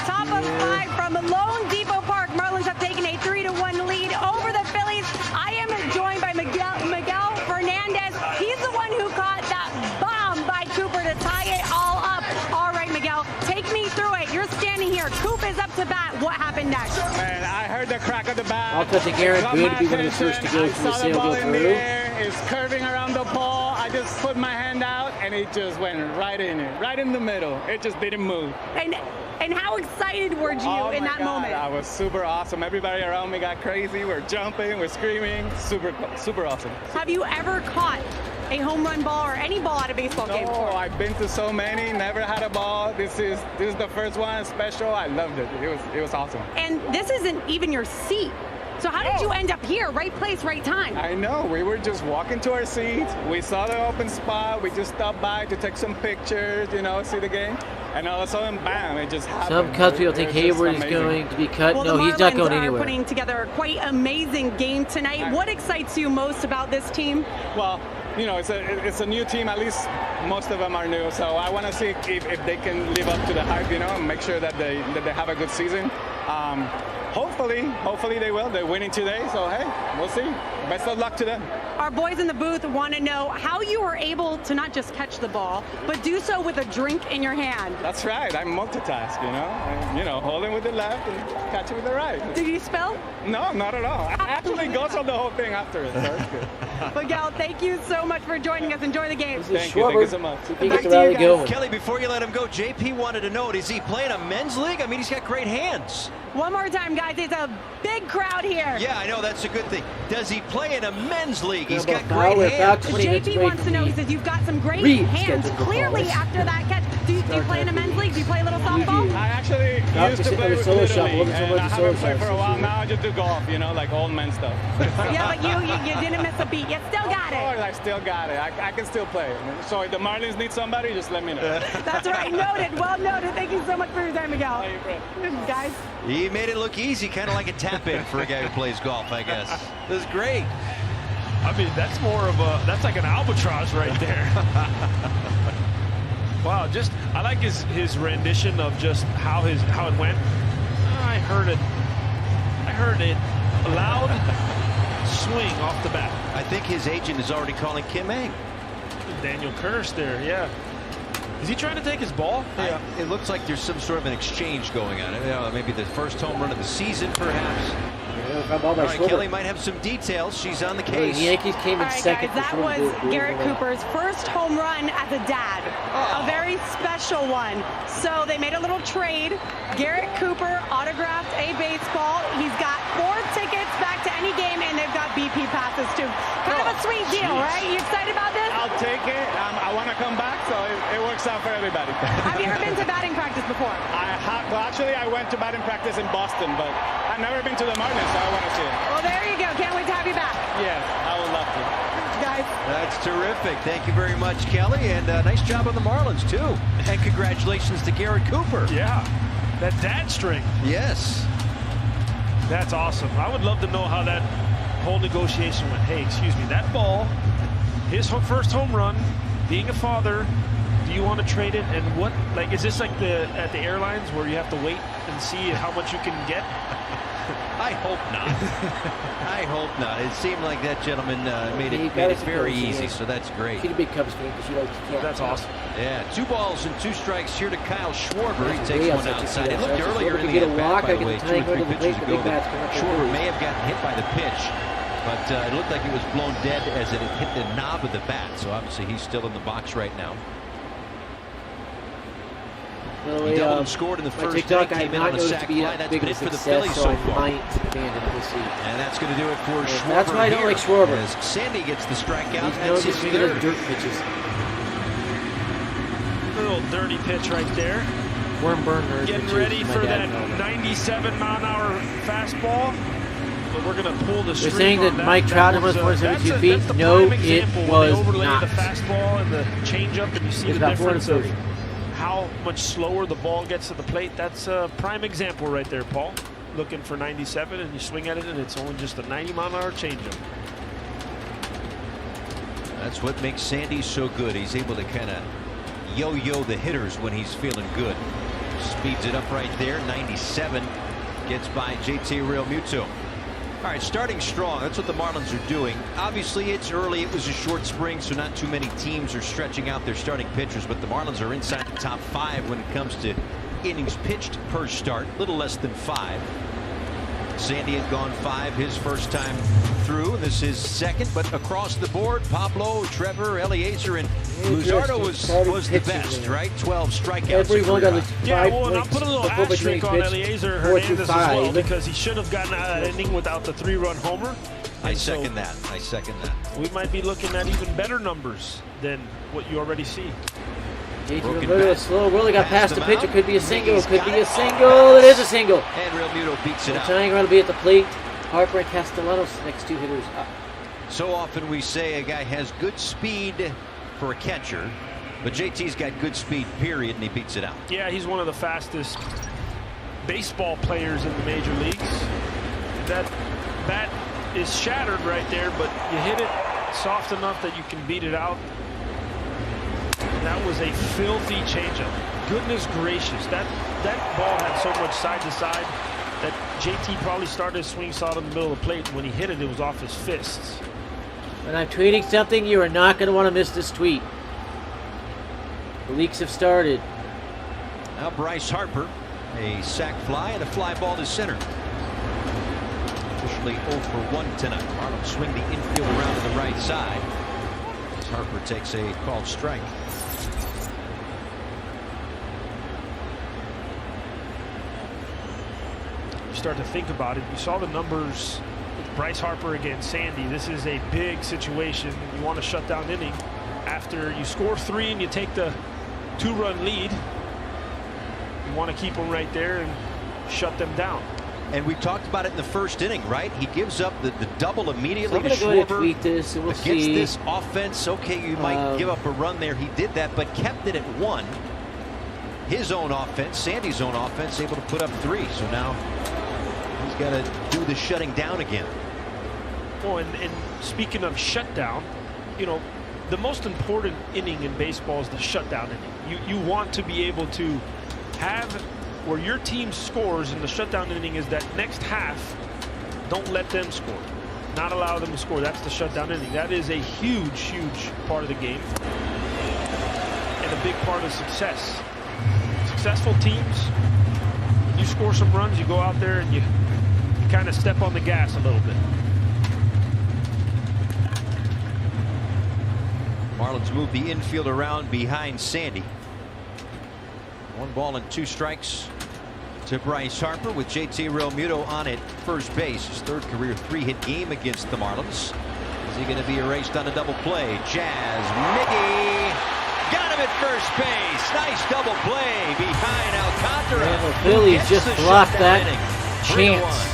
Top of 5 from Lone Depot Park. Marlins have taken a 3-1 lead over the Phillies. I am joined by Miguel Fernandez. He's the one who caught that bomb by Cooper to tie it all up. All right, Miguel, take me through it. You're standing here. Coop is up to bat. What happened next? Man, I heard the crack of the bat. I'll cut to Garrett. Good to be one of the first to go through the sale, go through. It's curving around the ball. I just put my hand out, and it just went right in it, right in the middle. It just didn't move. And how excited were you in that moment? I was super awesome. Everybody around me got crazy. We're jumping, we're screaming. Super awesome. Have you ever caught a home run ball or any ball at a baseball game before? No, I've been to so many, never had a ball. This is the first one, special. I loved it. It was awesome. And this isn't even your seat. So how did you end up here? Right place, right time. I know. We were just walking to our seats. We saw the open spot. We just stopped by to take some pictures, see the game. And all of a sudden, bam, it just happened. Some Cubs people think Hayward is going to be cut. Well, no, he's not going are anywhere. Putting together a quite amazing game tonight. What excites you most about this team? Well, it's a new team. At least most of them are new. So I want to see if they can live up to the hype, and make sure that they have a good season. Hopefully they will. They're winning today, so hey, we'll see. Best of luck to them. Our boys in the booth want to know how you were able to not just catch the ball, but do so with a drink in your hand. That's right. I multitask, holding with the left and catch it with the right. Did you spill? No, not at all. I actually goes on the whole thing after it, so it's good. Miguel, thank you so much for joining us. Enjoy the game. Thank you so much. Kelly, before you let him go, JP wanted to know, is he playing a men's league? I mean, he's got great hands. One more time, guys. It's a big crowd here. Yeah, I know. That's a good thing. Does he play in a men's league? He's got great hands. JP wants to know, he says, you've got some great hands. Clearly, after that catch, do you play in a men's league? Do you play a little softball? I actually used to play with Little League, and I haven't played for a while now. I just do golf, like old man stuff. Yeah, but you didn't miss a beat. You still got it. Of course, I still got it. I can still play. So if the Marlins need somebody, just let me know. That's right. Noted. Well noted. Thank you so much for your time, Miguel. Guys. He made it look easy, kind of like a tap-in for a guy who plays golf, I guess. This is great. I mean, that's like an albatross right there. Wow, I like his rendition of just how it went. I heard it loud swing off the bat. I think his agent is already calling Kim Ng. Daniel Kersh there, yeah. Is he trying to take his ball? Yeah. It looks like there's some sort of an exchange going on. Maybe the first home run of the season, perhaps. All right, Kelly might have some details. She's on the case. The Yankees came in second. Guys, that was Garrett Cooper's first home run as a dad. A very special one. So they made a little trade. Garrett Cooper autographed a baseball. He's got 4 tickets back to any game, and they've got BP passes too. Kind of a sweet deal, right? You excited about this? I'll take it. I want to come back, so it works out for everybody. Have you ever been to batting practice before? Well, actually, I went to batting practice in Boston, but I've never been to the Marlins, so I want to see it. Well, there you go. Can't wait to have you back. Yes, I would love to. Guys. That's terrific. Thank you very much, Kelly, and nice job on the Marlins, too. And congratulations to Garrett Cooper. Yeah, that dad string. Yes. That's awesome. I would love to know how that whole negotiation went. Hey, excuse me, that ball, his first home run, being a father, do you want to trade it? And what, is this like at the airlines where you have to wait and see how much you can get? I hope not. I hope not. It seemed like that gentleman made it very easy, so that's great. She's a big Cubs fan because she likes to. That's awesome. Yeah, 2 balls and 2 strikes here to Kyle Schwarber. He takes one outside. It looked earlier in the at-bat, by the way, 2 or 3 pitches ago, that Schwarber may have gotten hit by the pitch, but it looked like it was blown dead as it hit the knob of the bat. So obviously he's still in the box right now. He doubled and scored in the first inning, came in on the sac fly. That's been it for the Phillies so far. And that's going to do it for Schwarber. That's why I don't like Schwarber. As Sandy gets the strikeout. That's his third. Dirt pitches. Little dirty pitch right there. Worm burner. Getting ready for that 97-mile-an-hour fastball. But we're going to pull the string. They're saying that Mike Trout was 472 feet. No, it was not. The fastball and the changeup, and you see the difference of how much slower the ball gets to the plate. That's a prime example right there, Paul. Looking for 97, and you swing at it, and it's only just a 90-mile-an-hour changeup. That's what makes Sandy so good. He's able to kind of yo-yo the hitters when he's feeling good. Speeds it up right there. 97 gets by JT Realmuto. All right, starting strong. That's what the Marlins are doing. Obviously, it's early. It was a short spring, so not too many teams are stretching out their starting pitchers, but the Marlins are inside the top 5 when it comes to innings pitched per start. A little less than 5. Sandy had gone 5 his first time through. This is second, but across the board, Pablo, Trevor, Eliezer, and Luzardo was the best, right? 12 strikeouts. Everyone got yeah, well, and I'll put a little asterisk on Eliezer Hernandez as well, because he should have gotten an inning without the 3-run homer. I second that. We might be looking at even better numbers than what you already see. JT slow. Really got past the pitcher. Could be a single. Could be a single. It is a single. And Real Muto beats it out. Tying will be at the plate. Harper and Castellanos, next 2 hitters up. So often we say a guy has good speed for a catcher, but JT's got good speed, period, and he beats it out. Yeah, he's one of the fastest baseball players in the major leagues. That bat is shattered right there, but you hit it soft enough that you can beat it out. That was a filthy changeup. Goodness gracious, that ball had so much side to side that JT probably started his swing, saw it in the middle of the plate, and when he hit it, it was off his fists. When I'm tweeting something, you are not going to want to miss this tweet. The leaks have started. Now Bryce Harper, a sac fly and a fly ball to center. Officially 0 for 1 tonight. Marlins swing the infield around to the right side. As Harper takes a called strike. Start to think about it. You saw the numbers with Bryce Harper against Sandy. This is a big situation. You want to shut down inning after you score 3 and you take the 2-run lead. You want to keep them right there and shut them down. And we talked about it in the first inning, right? He gives up the double immediately to Schwarber. Go ahead and Schwarber. tweet this and we'll Against see. this offense, okay, you might give up a run there. He did that, but kept it at 1. His own offense, Sandy's own offense, able to put up 3. So now he's got to do the shutting down again. Oh, and speaking of shutdown, you know, the most important inning in baseball is the shutdown inning. You want to be able to have where your team scores in the shutdown inning is that next half, don't let them score. Not allow them to score. That's the shutdown inning. That is a huge, huge part of the game. And a big part of success. Successful teams, when you score some runs, you go out there and you kind of step on the gas a little bit. Marlins move the infield around behind Sandy. 1 ball and 2 strikes to Bryce Harper with JT Realmuto on at first base. His 3rd career 3-hit game against the Marlins. Is he going to be erased on a double play? Jazz Mickey got him at first base. Nice double play behind Alcantara. And the Phillies just blocked that chance.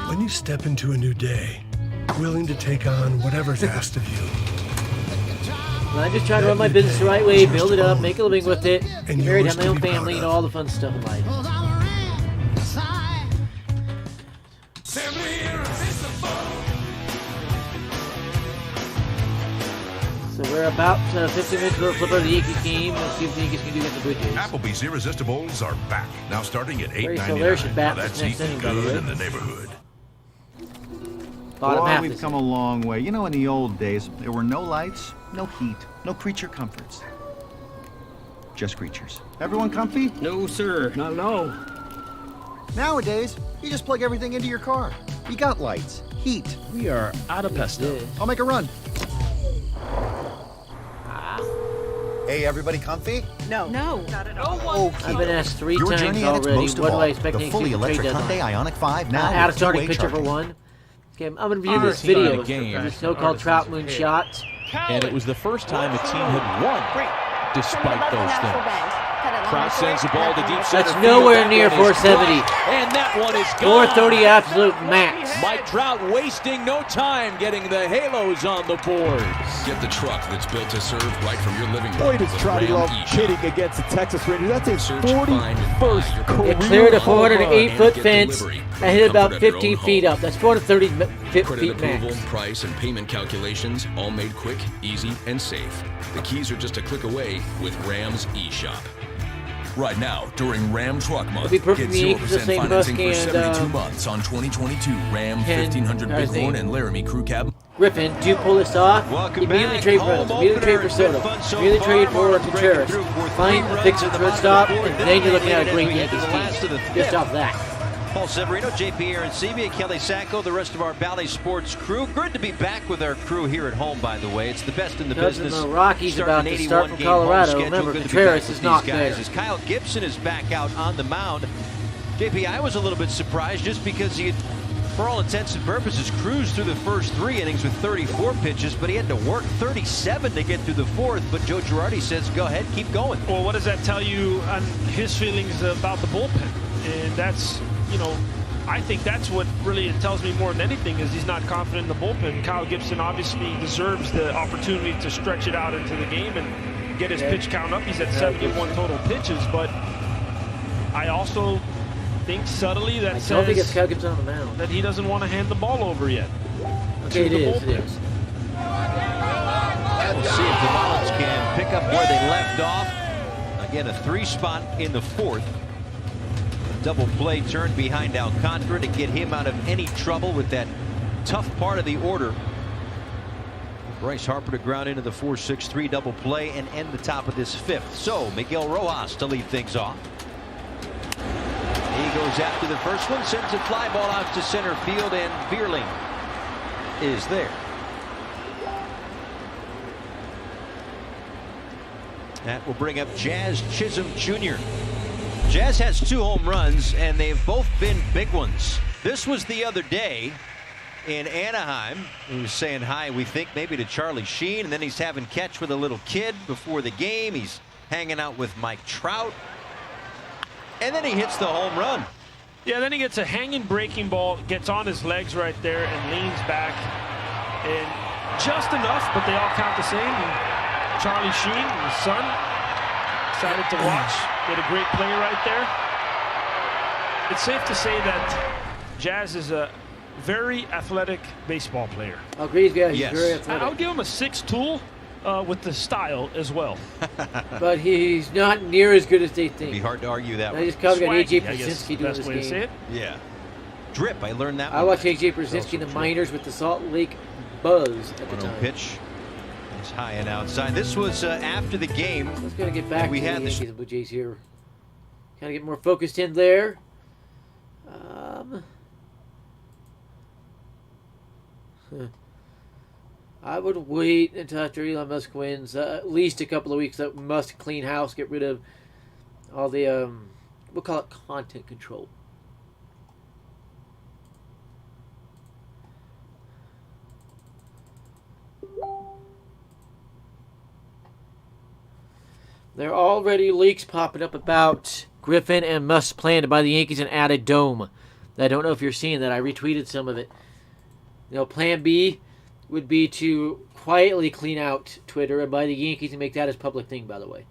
When you step into a new day, willing to take on whatever's asked of you. I just try to run my business the right way, build it up, make a living with it, get married, have my own family, you know, all the fun stuff in life. So we're about 15 minutes to flip over the Yankees game. Let's see if the Yankees can do against the Blue Jays. Applebee's Irresistibles are back. Now starting at $8.99. Now that's eating good in the neighborhood. Boy, we've come a long way. You know, in the old days, there were no lights, no heat, no creature comforts. Just creatures. Everyone comfy? No, sir. Not at all. Nowadays, you just plug everything into your car. You got lights, heat. We are out of pesto. I'll make a run. Hey, everybody comfy? No, not at all. I've been asked 3 Your times journey at its already. most of What do all, I expect the to fully electric Hyundai Ioniq 5 now add a with starting two-way pitcher for charging. 1. Okay, I'm going to review this video. The so-called Trout Moon shot. And it was the first time a team had won despite those things. Trout sends the ball to deep center. That's nowhere near 470. And that one is gone. 430 absolute max. Mike Trout wasting no time getting the halos on the board. Get the truck that's built to serve right from your living room. Boy, does Trouty love hitting against the Texas Rangers. That's his 41st career. It cleared a 408-foot fence. I hit about 15 feet up. That's 430 feet approval, max. price, and payment calculations all made quick, easy, and safe. The keys are just a click away with Rams eShop. Right now, during Ram Truck Month, It'll be get perfect for the Yankees, 0% the same financing for Musk and, 72 months on 2022 Ram Ken, 1500 his Bighorn name. and Laramie Crew Cab. Griffin, do pull this off. Welcome Immediately back. trade for Home Immediately trade for opener. Good Soto. fun so Immediately far. trade for Marlins breaking Contreras. through for Find three fix runs a in the bottom shortstop, of the and fourth. then you're looking Then at a great we head Yankees to the last of the team. fifth. Just off that. Paul Severino, JP Arancibia, Kelly Sacco, the rest of our Valley Sports crew. Good to be back with our crew here at home, by the way. It's the best in the Because business. the Rockies Starting about an to start 81 from game Colorado. home Remember, schedule. Good to be Contreras back with is not these guys there. as Kyle Gibson is back out on the mound. JP, I was a little bit surprised just because he had, for all intents and purposes, cruised through the first 3 innings with 34 pitches, but he had to work 37 to get through the 4th. But Joe Girardi says, go ahead, keep going. Well, what does that tell you on his feelings about the bullpen? And that's, you know, I think that's what really it tells me more than anything is he's not confident in the bullpen. Kyle Gibson obviously deserves the opportunity to stretch it out into the game and get his pitch count up. He's at 71 total pitches, but I also think subtly that I don't think it's Kyle Gibson on the mound. that he doesn't want to hand the ball over yet. Okay, it is. We'll see if the Marlins can pick up where they left off. Again, a 3 spot in the 4th. Double play turn behind Alcantara to get him out of any trouble with that tough part of the order. Bryce Harper to ground into the 4-6-3 double play and end the top of this 5th. So Miguel Rojas to lead things off. He goes after the first one, sends a fly ball out to center field, and Bierling is there. That will bring up Jazz Chisholm Jr. Jazz has 2 home runs, and they've both been big ones. This was the other day in Anaheim. He was saying hi, we think, maybe to Charlie Sheen, and then he's having catch with a little kid before the game. He's hanging out with Mike Trout, and then he hits the home run. Yeah, then he gets a hanging breaking ball, gets on his legs right there and leans back. And just enough, but they all count the same. And Charlie Sheen, his son, excited to watch. Did a great play right there. It's safe to say that Jazz is a very athletic baseball player. I'll agree, yeah, he's Yes. very athletic. I would give him a 6 tool with the style as well. But he's not near as good as they think. It'd be hard to argue that I one. just got AJ Swaggy, I guess, Brzezinski doing best this way to game. say it. Yeah. Drip, I learned that I one. watched AJ Brzezinski in the minors with the Salt Lake Buzz at the 1-0 time. pitch is high and outside. This was after the game. Let's gotta get back we to the had Yankees and Blue Jays here. Gotta get more focused in there. I would wait until after Elon Musk wins, at least a couple of weeks. Let Musk clean house, get rid of all the we'll call it content control. There are already leaks popping up about Griffin and Musk's plan to buy the Yankees and add a dome. I don't know if you're seeing that. I retweeted some of it. You know, plan B would be to quietly clean out Twitter and buy the Yankees and make that as public thing, by the way.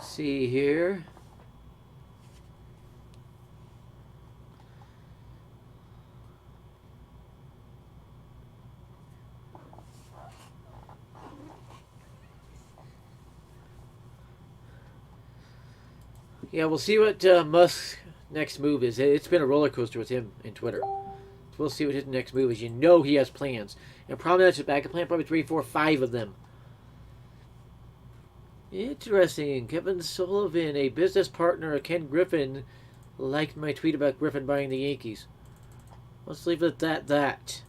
See here. Yeah, we'll see what Musk's next move is. It's been a roller coaster with him in Twitter. So we'll see what his next move is. You know he has plans. And probably that's a backup plan, probably 3, 4, 5 of them. Interesting. Kevin Sullivan, a business partner of Ken Griffin, liked my tweet about Griffin buying the Yankees. Let's leave it at that.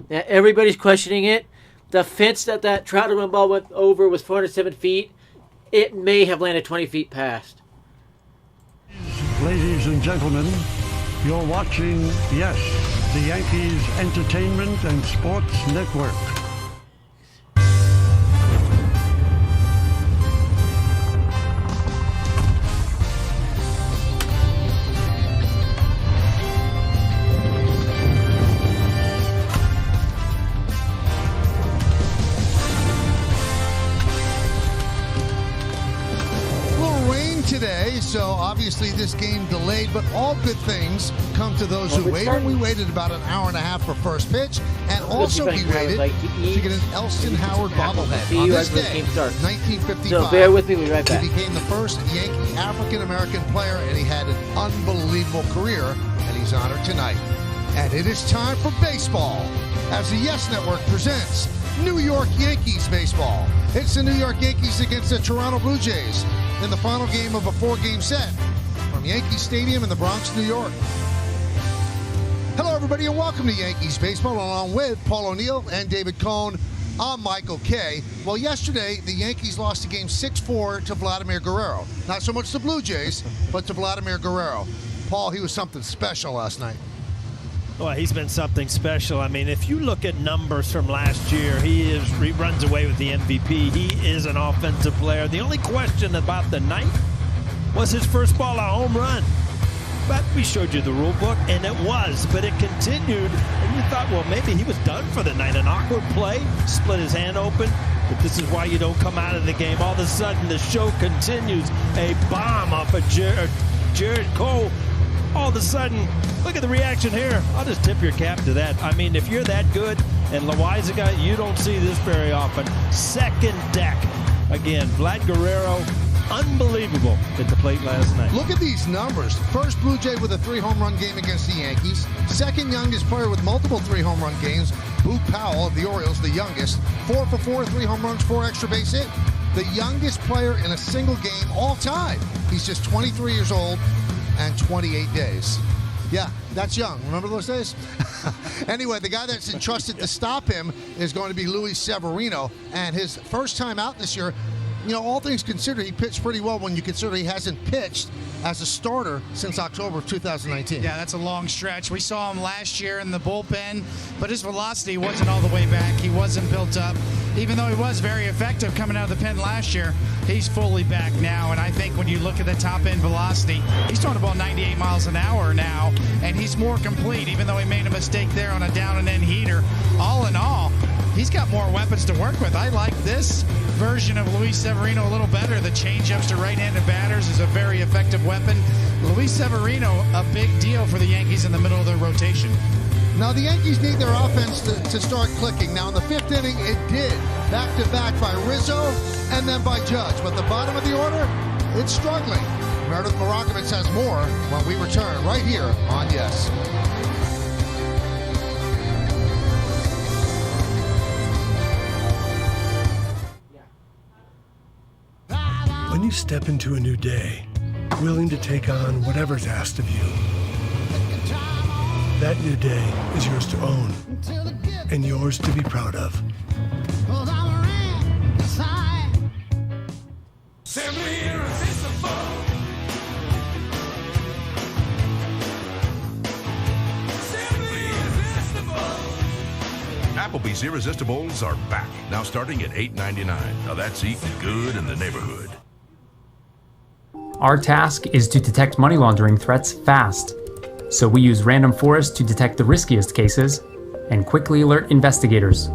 Now, everybody's questioning it. the fence that Trout run ball went over was 407 feet. It may have landed 20 feet past. Ladies and gentlemen, you're watching, yes, the Yankees Entertainment and Sports Network. Today, so obviously this game delayed, but all good things come to those who wait. And we waited about an hour and a half for first pitch, and also we waited to get an Elston Howard bobblehead on this day, 1955. So bear with me, we'll be right back. He became the first Yankee African-American player, and he had an unbelievable career, and he's honored tonight. And it is time for baseball, as the Yes Network presents New York Yankees baseball. It's the New York Yankees against the Toronto Blue Jays in the final game of a 4-game set from Yankee Stadium in the Bronx, New York. Hello, everybody, and welcome to Yankees baseball, along with Paul O'Neill and David Cohn. I'm Michael Kay. Well, yesterday, the Yankees lost a game 6-4 to Vladimir Guerrero. Not so much the Blue Jays, but to Vladimir Guerrero. Paul, he was something special last night. Well, he's been something special. I mean, if you look at numbers from last year, he runs away with the MVP. He is an offensive player. The only question about the night was his first ball, a home run. But we showed you the rule book, and it was. But it continued, and you thought, well, maybe he was done for the night. An awkward play, split his hand open. But this is why you don't come out of the game. All of a sudden, the show continues. A bomb off of Jared Cole. All of a sudden, look at the reaction here. I'll just tip your cap to that. I mean, if you're that good, and Loaizaga, you don't see this very often. Second deck. Again, Vlad Guerrero, unbelievable at the plate last night. Look at these numbers. First Blue Jay with a 3-home-run game against the Yankees. Second youngest player with multiple 3-home-run games, Boog Powell of the Orioles, the youngest. 4 for 4, 3 home runs, 4 extra base hit. The youngest player in a single game all time. He's just 23 years old and 28 days. Yeah, that's young. Remember those days? Anyway, the guy that's entrusted to stop him is going to be Luis Severino, and his first time out this year, you know, all things considered, he pitched pretty well when you consider he hasn't pitched as a starter since October of 2019. Yeah, that's a long stretch. We saw him last year in the bullpen, but his velocity wasn't all the way back. He wasn't built up. Even though he was very effective coming out of the pen last year, he's fully back now. And I think when you look at the top-end velocity, he's throwing about 98 miles an hour now, and he's more complete, even though he made a mistake there on a down-and-end heater. All in all, he's got more weapons to work with. I like this version of Luis Severino a little better. The changeups to right-handed batters is a very effective weapon. Luis Severino, a big deal for the Yankees in the middle of their rotation. Now, the Yankees need their offense to start clicking. Now, in the 5th inning, it did. Back-to-back by Rizzo and then by Judge. But the bottom of the order, it's struggling. Meredith Marakovitz has more when we return right here on Yes. When you step into a new day, willing to take on whatever's asked of you, that new day is yours to own and yours to be proud of. Applebee's Irresistibles are back, now starting at $8.99. Now that's eating good in the neighborhood. Our task is to detect money laundering threats fast. So we use random forest to detect the riskiest cases and quickly alert investigators.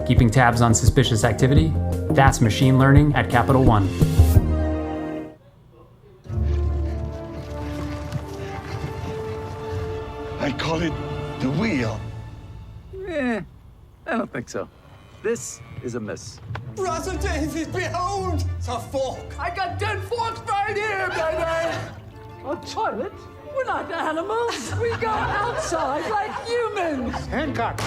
Keeping tabs on suspicious activity, that's machine learning at Capital One. I call it the wheel. I don't think so. This is a miss. Russell Daisy, behold! It's a fork. I got 10 forks right here, baby! A toilet? We're not animals. We go outside like humans. Hancock.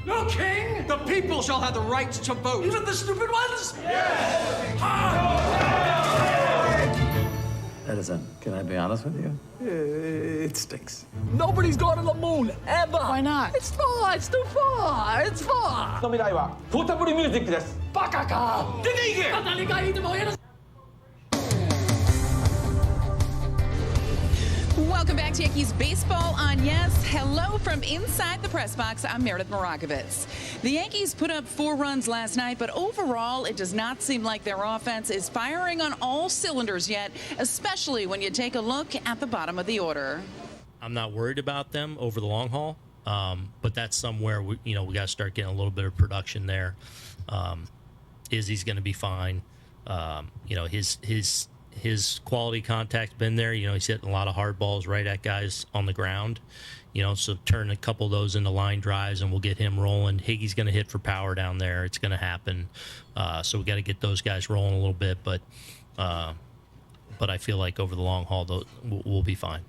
No king! The people shall have the right to vote. Even the stupid ones? Yes! Edison, can I be honest with you? It stinks. Nobody's gone to the moon, ever! Why not? It's far, it's too far, it's far! の未来はポータブルミュージックです。バカか！出て行け！何がいいでもやる。 Welcome back to Yankees Baseball on Yes. Hello from inside the press box. I'm Meredith Marakovitz. The Yankees put up 4 runs last night, but overall, it does not seem like their offense is firing on all cylinders yet, especially when you take a look at the bottom of the order. I'm not worried about them over the long haul, but that's somewhere we got to start getting a little bit of production there. Izzy's going to be fine. His quality contact's been there. He's hitting a lot of hard balls right at guys on the ground. So turn a couple of those into line drives, and we'll get him rolling. Higgy's going to hit for power down there. It's going to happen. So we got to get those guys rolling a little bit, but I feel like over the long haul, we'll be fine.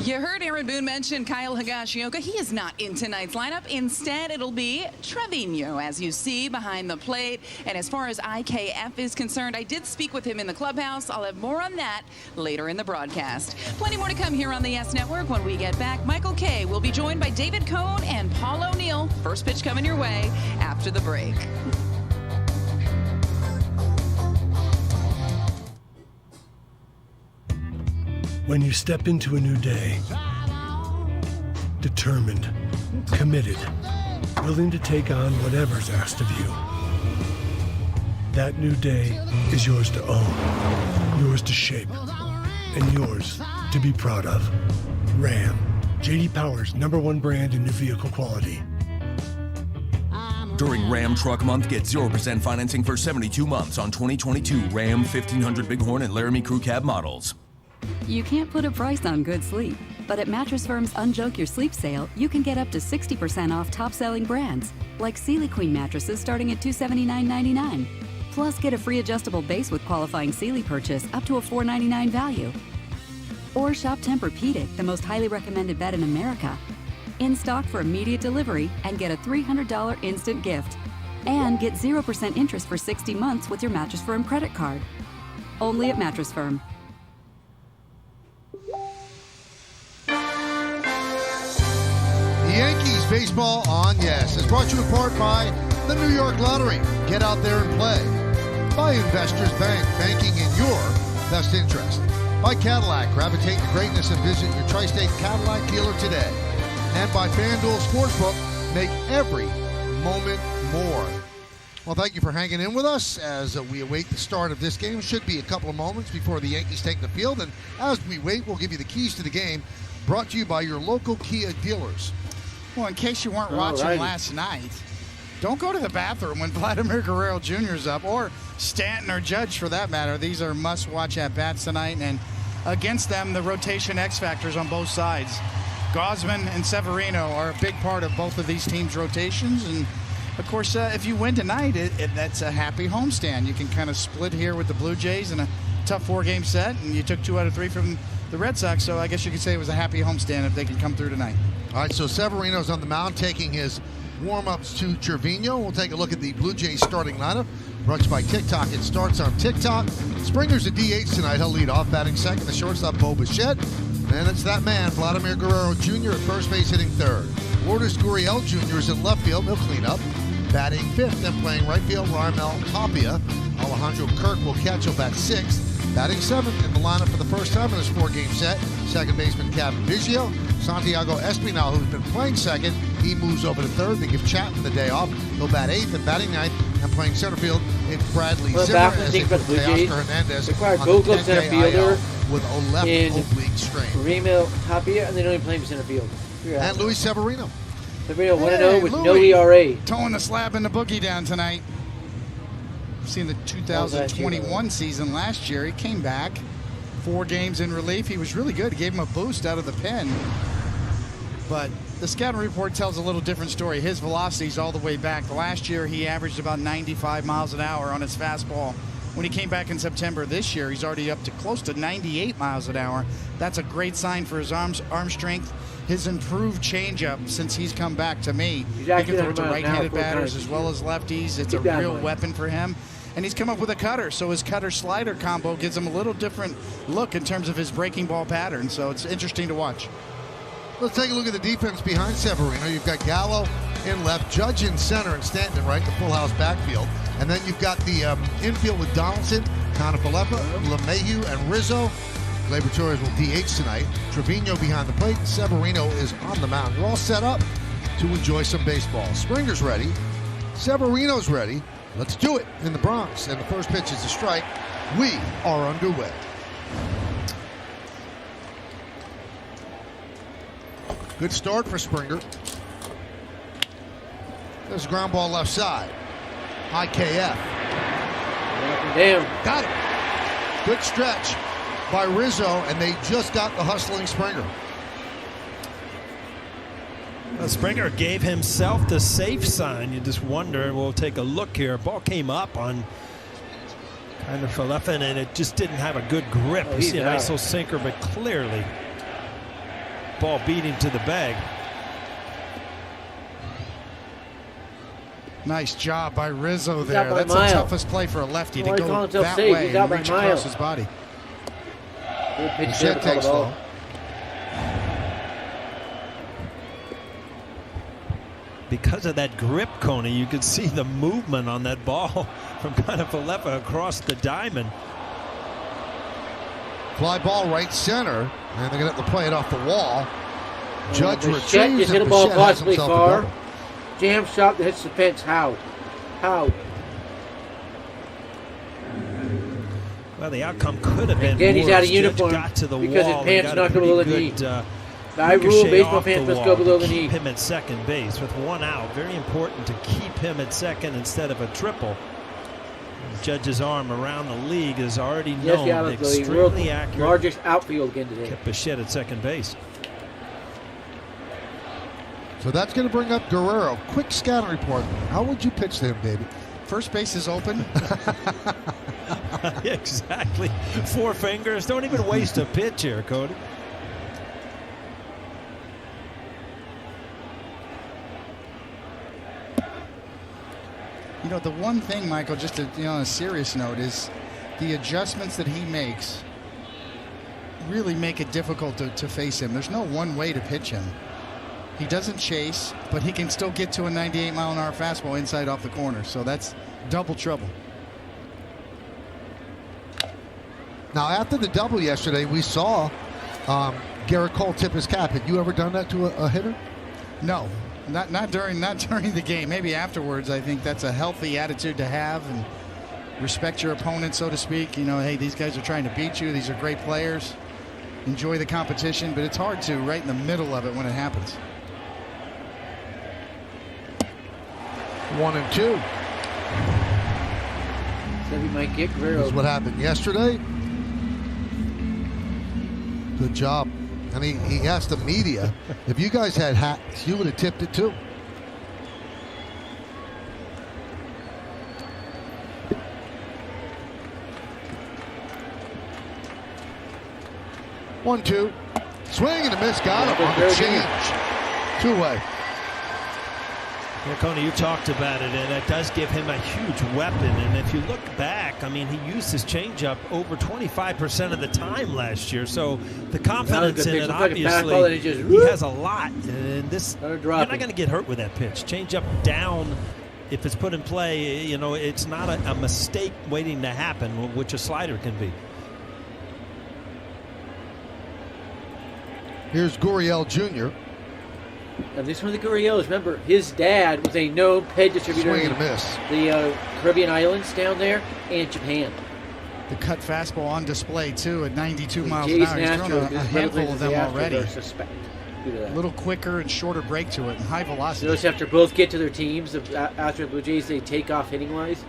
You heard Aaron Boone mention Kyle Higashioka. He is not in tonight's lineup. Instead, it'll be Trevino, as you see, behind the plate. And as far as IKF is concerned, I did speak with him in the clubhouse. I'll have more on that later in the broadcast. Plenty more to come here on the Yes Network. When we get back, Michael Kay will be joined by David Cohn and Paul O'Neill. First pitch coming your way after the break. When you step into a new day, determined, committed, willing to take on whatever's asked of you, that new day is yours to own, yours to shape, and yours to be proud of. Ram, J.D. Power's #1 brand in new vehicle quality. During Ram Truck Month, get 0% financing for 72 months on 2022 Ram 1500 Bighorn and Laramie Crew Cab models. You can't put a price on good sleep, but at Mattress Firm's Unjoke Your Sleep sale, you can get up to 60% off top-selling brands, like Sealy Queen mattresses starting at $279.99. Plus, get a free adjustable base with qualifying Sealy purchase up to a $499 value. Or shop Tempur-Pedic, the most highly recommended bed in America. In stock for immediate delivery, and get a $300 instant gift. And get 0% interest for 60 months with your Mattress Firm credit card. Only at Mattress Firm. Yankees baseball on Yes is brought to you in part by the New York Lottery. Get out there and play. By Investors Bank, banking in your best interest. By Cadillac, gravitate to greatness and visit your Tri-State Cadillac dealer today. And by FanDuel Sportsbook, make every moment more. Well, thank you for hanging in with us as we await the start of this game. Should be a couple of moments before the Yankees take the field. And as we wait, we'll give you the keys to the game, brought to you by your local Kia dealers. Well, in case you weren't watching last night, don't go to the bathroom when Vladimir Guerrero Jr. is up, or Stanton or Judge for that matter. These are must-watch at-bats tonight, and against them, the rotation X-factors on both sides. Gausman and Severino are a big part of both of these teams' rotations, and of course, if you win tonight, that's a happy homestand. You can kind of split here with the Blue Jays in a tough 4-game set, and you took 2 out of 3 from the Red Sox, so I guess you could say it was a happy homestand if they can come through tonight. All right, so Severino's on the mound taking his warm-ups to Trevino. We'll take a look at the Blue Jays starting lineup. Brought to you by TikTok. It starts on TikTok. Springer's a DH tonight. He'll lead off, batting second. The shortstop, Bo Bichette. And it's that man, Vladimir Guerrero Jr. at first base, hitting third. Lourdes Gurriel Jr. is in left field. He'll clean up. Batting fifth and playing right field, Raimel Tapia. Alejandro Kirk will catch. He'll bat sixth. Batting seventh in the lineup for the first time in this 4-game set, second baseman Kevin Biggio. Santiago Espinal, who's been playing second, he moves over to third. They give Chapman the day off. He'll bat eighth, and batting ninth and playing center field, it's Bradley Zimmer as they put Teoscar Hernandez require on Gold the Glove center 10-day fielder IL with a left oblique strain. Raimel Tapia, and they don't even play him center field. And Luis Severino. Severino 1-0 with no ERA. Towing the slab and the boogie down tonight. Seen the 2021 season last year. He came back 4 games in relief. He was really good. He gave him a boost out of the pen. But the scouting report tells a little different story. His velocity's all the way back. Last year, he averaged about 95 miles an hour on his fastball. When he came back in September this year, he's already up to close to 98 miles an hour. That's a great sign for his arm strength. His improved changeup since he's come back to me. He can throw it to right-handed batters as well as lefties. It's a real weapon for him. and he's come up with a cutter. So his cutter-slider combo gives him a little different look in terms of his breaking ball pattern. So it's interesting to watch. Let's take a look at the defense behind Severino. You've got Gallo in left, Judge in center, and Stanton right, the full house backfield. And then you've got the infield with Donaldson, Conafalepa, LeMahieu, and Rizzo. Gleyber Torres will DH tonight. Trevino behind the plate. Severino is on the mound. You're all set up to enjoy some baseball. Springer's ready. Severino's ready. Let's do it in the Bronx. And the first pitch is a strike. We are underway. Good start for Springer. There's a ground ball left side. IKF. Damn. Got it. Good stretch by Rizzo, and they just got the hustling Springer. Well, Springer gave himself the safe sign. You just wonder, we'll take a look here. Ball came up on kind of Falefa, and it just didn't have a good grip. You see a nice little sinker, but clearly ball beating to the bag. Nice job by Rizzo there. That's the toughest play for a lefty to go that way and reach across his body. Shit takes low. Because of that grip, Coney, you could see the movement on that ball from kind of Falefa across the diamond. Fly ball right center, and they're going to have to play it off the wall. Judge Bichette retrieves just hit a and ball Bichette has possibly himself a far. double. Jam shot that hits the fence. How? Well, the outcome could have been Again, he's out of worse. uniform Judge got to the because wall his pants and not got a go below the pretty knee. good, I rule ricochet baseball off the pants must wall go below to the knee. keep him at second base with one out. Very important to keep him at second instead of a triple. Judge's arm around the league is already known extremely accurate. Largest outfield again today. Kept Bichette at second base. So that's going to bring up Guerrero. Quick scouting report. How would you pitch to him, baby? First base is open. Exactly. 4 fingers. Don't even waste a pitch here, Cody. You know, the one thing, Michael, just to, on a serious note, is the adjustments that he makes really make it difficult to face him. There's no one way to pitch him. He doesn't chase, but he can still get to a 98-mile-an-hour fastball inside off the corner. So that's double trouble. Now, after the double yesterday, we saw Garrett Cole tip his cap. Had you ever done that to a hitter? No, not during the game. Maybe afterwards. I think that's a healthy attitude to have and respect your opponent, so to speak. Hey, these guys are trying to beat you. These are great players. Enjoy the competition, but it's hard to right in the middle of it when it happens. 1-2. So we might get Guerrero. That's what happened yesterday. Good job. And he asked the media, if you guys had hats, you would have tipped it too. One, two. Swing and a miss. Got him on the change. Two-way. Yeah, Coney, you talked about it, and it does give him a huge weapon. And if you look back, I mean, he used his changeup over 25% of the time last year. So the confidence in it, obviously, he has a lot. And this, you're not going to get hurt with that pitch. Changeup down, if it's put in play, it's not a mistake waiting to happen, which a slider can be. Here's Gurriel Jr. Now, this one of the Gurriels, remember, his dad was a known ped distributor Swing in and a miss. the Caribbean islands down there and Japan. The cut fastball on display, too, at 92 miles an hour. He's thrown a handful of them already. A little quicker and shorter break to it and high velocity. Notice after both get to their teams, after the Blue Jays, they take off hitting-wise.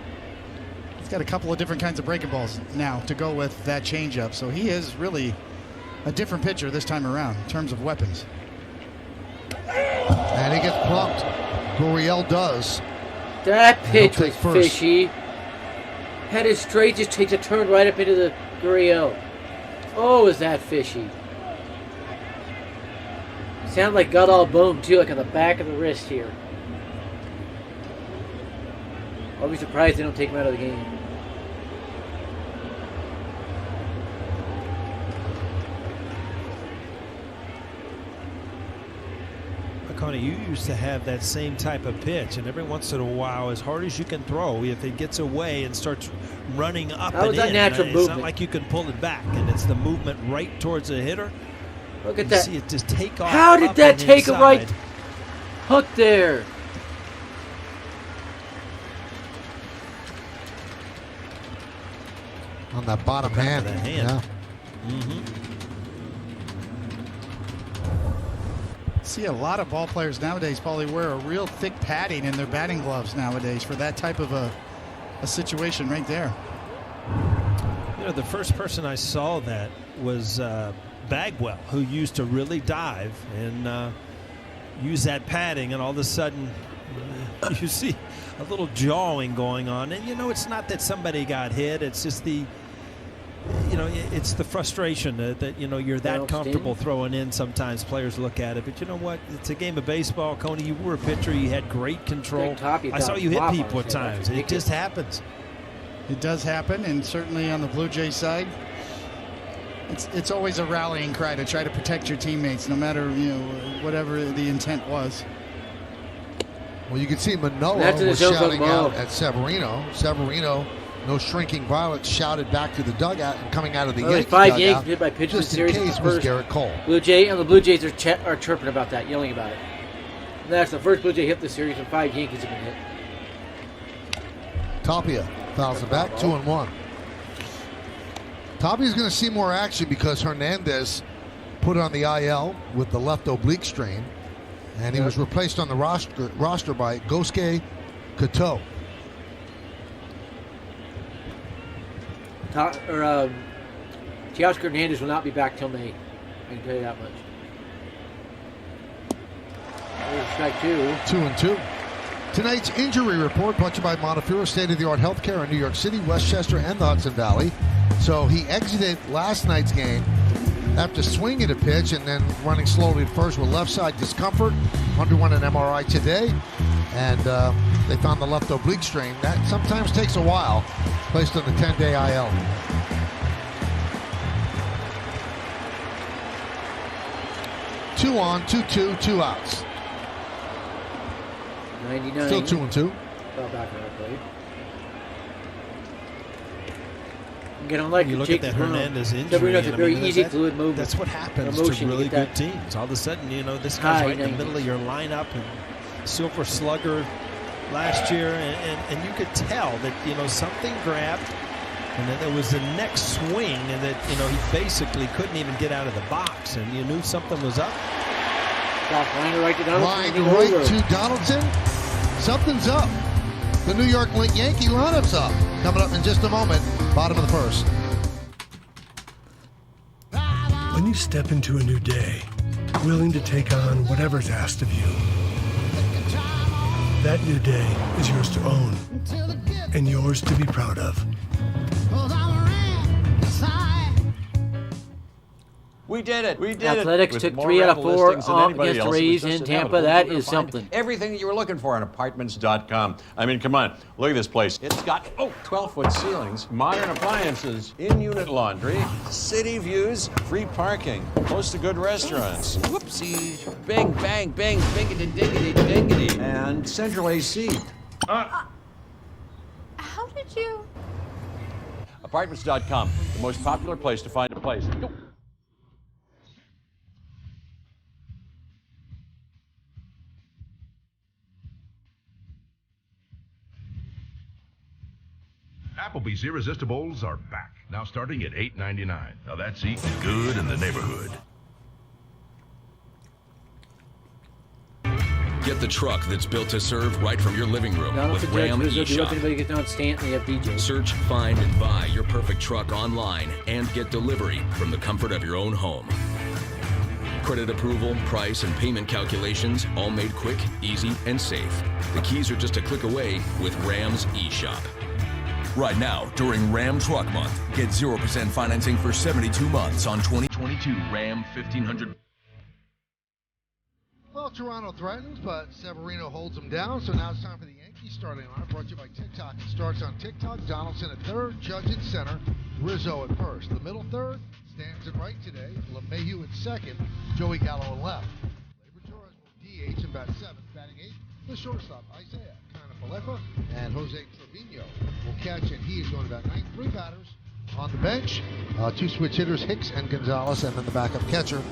He's got a couple of different kinds of breaking balls now to go with that changeup. So he is really a different pitcher this time around in terms of weapons. And he gets plumped. Gurriel does. That pitch was fishy. Had his straight, just takes a turn right up into the Gurriel. Oh, is that fishy. Sounded like got all bone, too, like on the back of the wrist here. I'll be surprised they don't take him out of the game. Connie, you used to have that same type of pitch, and every once in a while, as hard as you can throw, if it gets away and starts running up and in, it's not like you can pull it back, and it's the movement right towards the hitter. Look at that. See it just take off. How did that take inside. a right hook there? On that bottom hand. Yeah. See a lot of ball players nowadays probably wear a real thick padding in their batting gloves nowadays for that type of a situation right there. You know, the first person I saw that was Bagwell, who used to really dive and use that padding, and all of a sudden you see a little jawing going on. And, you know, it's not that somebody got hit. It's just the, you know, it's the frustration that you know, you're that comfortable throwing in. Sometimes players look at it. But you know what? It's a game of baseball. Coney, you were a pitcher. You had great control. I saw you hit people at times. It just happens. It does happen, and certainly on the Blue Jays side, it's always a rallying cry to try to protect your teammates, no matter, you know, whatever the intent was. Well, you can see Manoah was shouting out at Severino. Severino, no shrinking violence, shouted back to the dugout and coming out of the Yankees five Yankees hit by pitchers just in in series. case was Garrett Cole. Blue Jays are chirping about that, yelling about it. And that's the first Blue Jay hit this series, and 5 Yankees have been hit. Tapia fouls it back, 2-1. Tapia's going to see more action because Hernandez put on the IL with the left oblique strain, and he was replaced on the roster by Gosuke Kato. Teoscar Hernandez will not be back till May. I can tell you that much. Strike 2. 2-2. Tonight's injury report brought to you by Montefiore, state-of-the-art healthcare in New York City, Westchester, and the Hudson Valley. So he exited last night's game after swinging a pitch and then running slowly at first with left side discomfort. Underwent an MRI today, and they found the left oblique strain. That sometimes takes a while. Placed on the 10-day IL. Two on, 2-2, 2 outs. 99. Still 2-2. Fell back on our plate. Get on like you look at that Hernandez injury. Severino's a very easy fluid movement. That's what happens to really good teams. All of a sudden, you know, this guy's right in the middle of your lineup, and Silver Slugger last year, and you could tell that, you know, something grabbed, and then there was the next swing, and that, you know, he basically couldn't even get out of the box, and you knew something was up. Line right to Donaldson. Something's up. The New York Yankee lineup's up. Coming up in just a moment. Bottom of the first. When you step into a new day, willing to take on whatever's asked of you, that new day is yours to own and yours to be proud of. We did it. We did it. Athletics took 3 out of 4 against the Rays in Tampa. That is something. Everything that you were looking for on apartments.com. I mean, come on. Look at this place. It's got 12-foot ceilings, modern appliances, in-unit laundry, city views, free parking, close to good restaurants. Whoopsie. Bing, bang, bang, bingity, dingity, dingity. And central AC. How did you? Apartments.com, the most popular place to find a place. Go. Applebee's Irresistibles are back, now starting at $8.99. Now that's eating good in the neighborhood. Get the truck that's built to serve right from your living room with Donaldson, Ram eShop. Anybody get down Stanton, they have DJ. Search, find, and buy your perfect truck online and get delivery from the comfort of your own home. Credit approval, price, and payment calculations all made quick, easy, and safe. The keys are just a click away with Ram's eShop. Right now, during Ram Truck Month, get 0% financing for 72 months on 2022 Ram 1500. Well, Toronto threatens, but Severino holds them down. So now it's time for the Yankees starting lineup. Brought to you by TikTok. It starts on TikTok. Donaldson at third, Judge at center, Rizzo at first. The middle third, Stanton right today, LeMahieu at second, Joey Gallo at left. Labor Torres will DH and batting 7th. Batting 8th, the shortstop, Isaiah Canapalefa, and Jose Trevino will catch, and he is going to bat 9th. 3 batters on the bench, 2 switch hitters, Hicks and Gonzalez, and then the backup catcher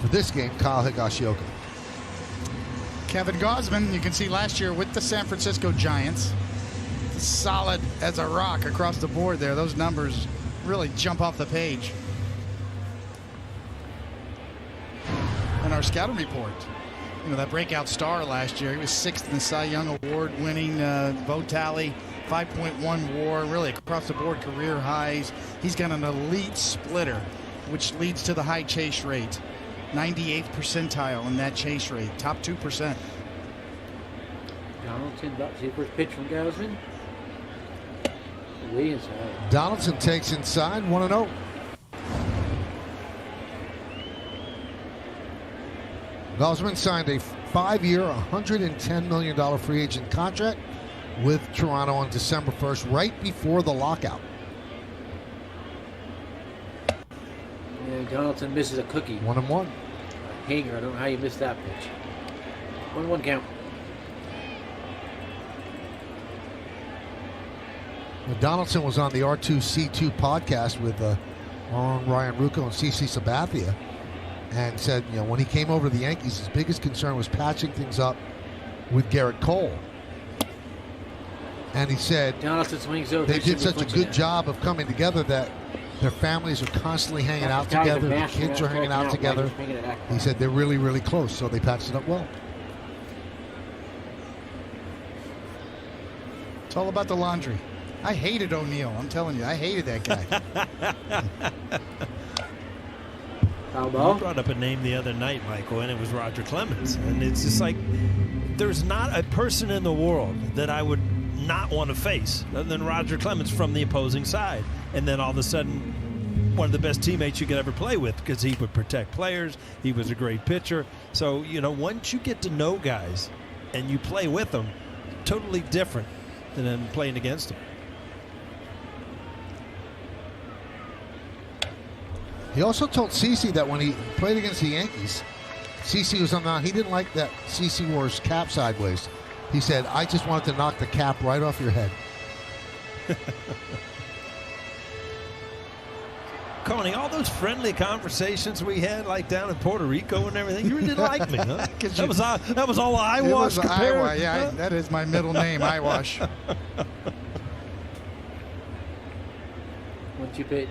for this game, Kyle Higashioka. Kevin Gausman, you can see last year with the San Francisco Giants, solid as a rock across the board there. Those numbers really jump off the page. And our scouting report, that breakout star last year, he was 6th in the Cy Young Award winning vote tally, 5.1 WAR, really across the board career highs. He's got an elite splitter, which leads to the high chase rate. 98th percentile in that chase rate, top 2%. Donaldson about to see the first pitch from Gausman. Way inside. Donaldson takes inside, 1-0. Gausman signed a 5-year, $110 million free agent contract with Toronto on December 1st, right before the lockout. Yeah, Donaldson misses a cookie. 1-1. Hanger, I don't know how you missed that pitch. 1-1 count. Now, Donaldson was on the R2C2 podcast with Ryan Rucco and CC Sabathia, and said, when he came over to the Yankees, his biggest concern was patching things up with Garrett Cole. And he said Donaldson swings over. They did such a good job of coming together that their families are constantly hanging out together. The kids are hanging out together. He said they're really, really close, so they patched it up well. It's all about the laundry. I hated O'Neill. I'm telling you, I hated that guy. You brought up a name the other night, Michael, and it was Roger Clemens. And it's just like, there's not a person in the world that I would not want to face other than Roger Clemens from the opposing side. And then all of a sudden, one of the best teammates you could ever play with, because he would protect players. He was a great pitcher. So, once you get to know guys and you play with them, totally different than playing against them. He also told CeCe that when he played against the Yankees, CeCe was on the mound. He didn't like that CeCe wore his cap sideways. He said, I just wanted to knock the cap right off your head. Coney, all those friendly conversations we had, like down in Puerto Rico and everything, you really didn't like me, huh? That was all eyewash compared. Yeah, that is my middle name, eyewash. 1-2 pitch.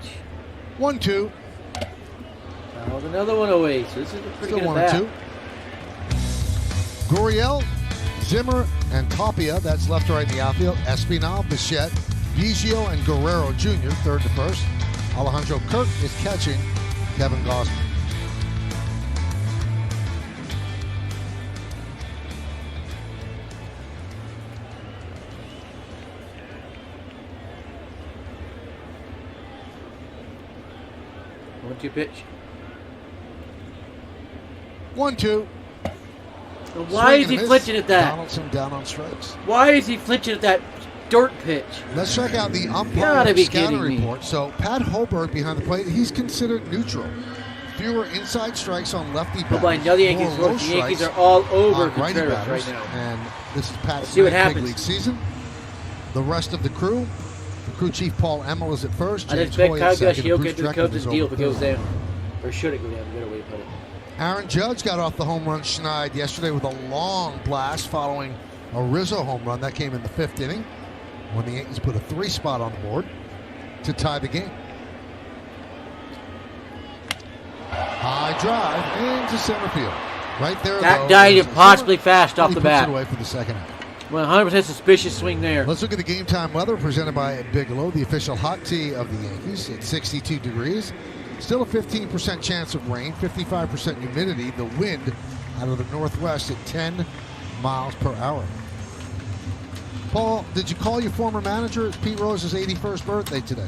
1-2. Another one away, so this is a pretty Still good bat. 1-2. Gurriel, Zimmer, and Tapia, that's left to right in the outfield. Espinal, Bichette, Biggio, and Guerrero Jr., third to first. Alejandro Kirk is catching Kevin Gausman. One-two pitch. 1-2. Why is he flinching at that? Donaldson down on strikes. Why is he flinching at that dirt pitch? Let's check out the umpire scouting report. So Pat Holberg behind the plate, he's considered neutral. Fewer inside strikes on lefty batters. Oh, now the Yankees, More low the Yankees strikes are all over on righty Contreras batters. right now. And this is Pat's see what big happens. league season. The rest of the crew chief Paul Emmel is at first. I James expect Hoy Kyle at second. Gashioka Bruce to the Dreckman Cubs' is deal over if it goes third. down. Or should it go down? A better way to put it. Aaron Judge got off the home run schneid yesterday with a long blast following a Rizzo home run. That came in the 5th inning when the Yankees put a 3 spot on the board to tie the game. High drive into center field. Right there. That died impossibly fast off the bat. Puts it away for the second half. 100% suspicious swing there. Let's look at the game time weather presented by Bigelow, the official hot tea of the Yankees. It's 62 degrees. Still a 15% chance of rain, 55% humidity. The wind out of the northwest at 10 miles per hour. Paul, did you call your former manager? It's Pete Rose's 81st birthday today.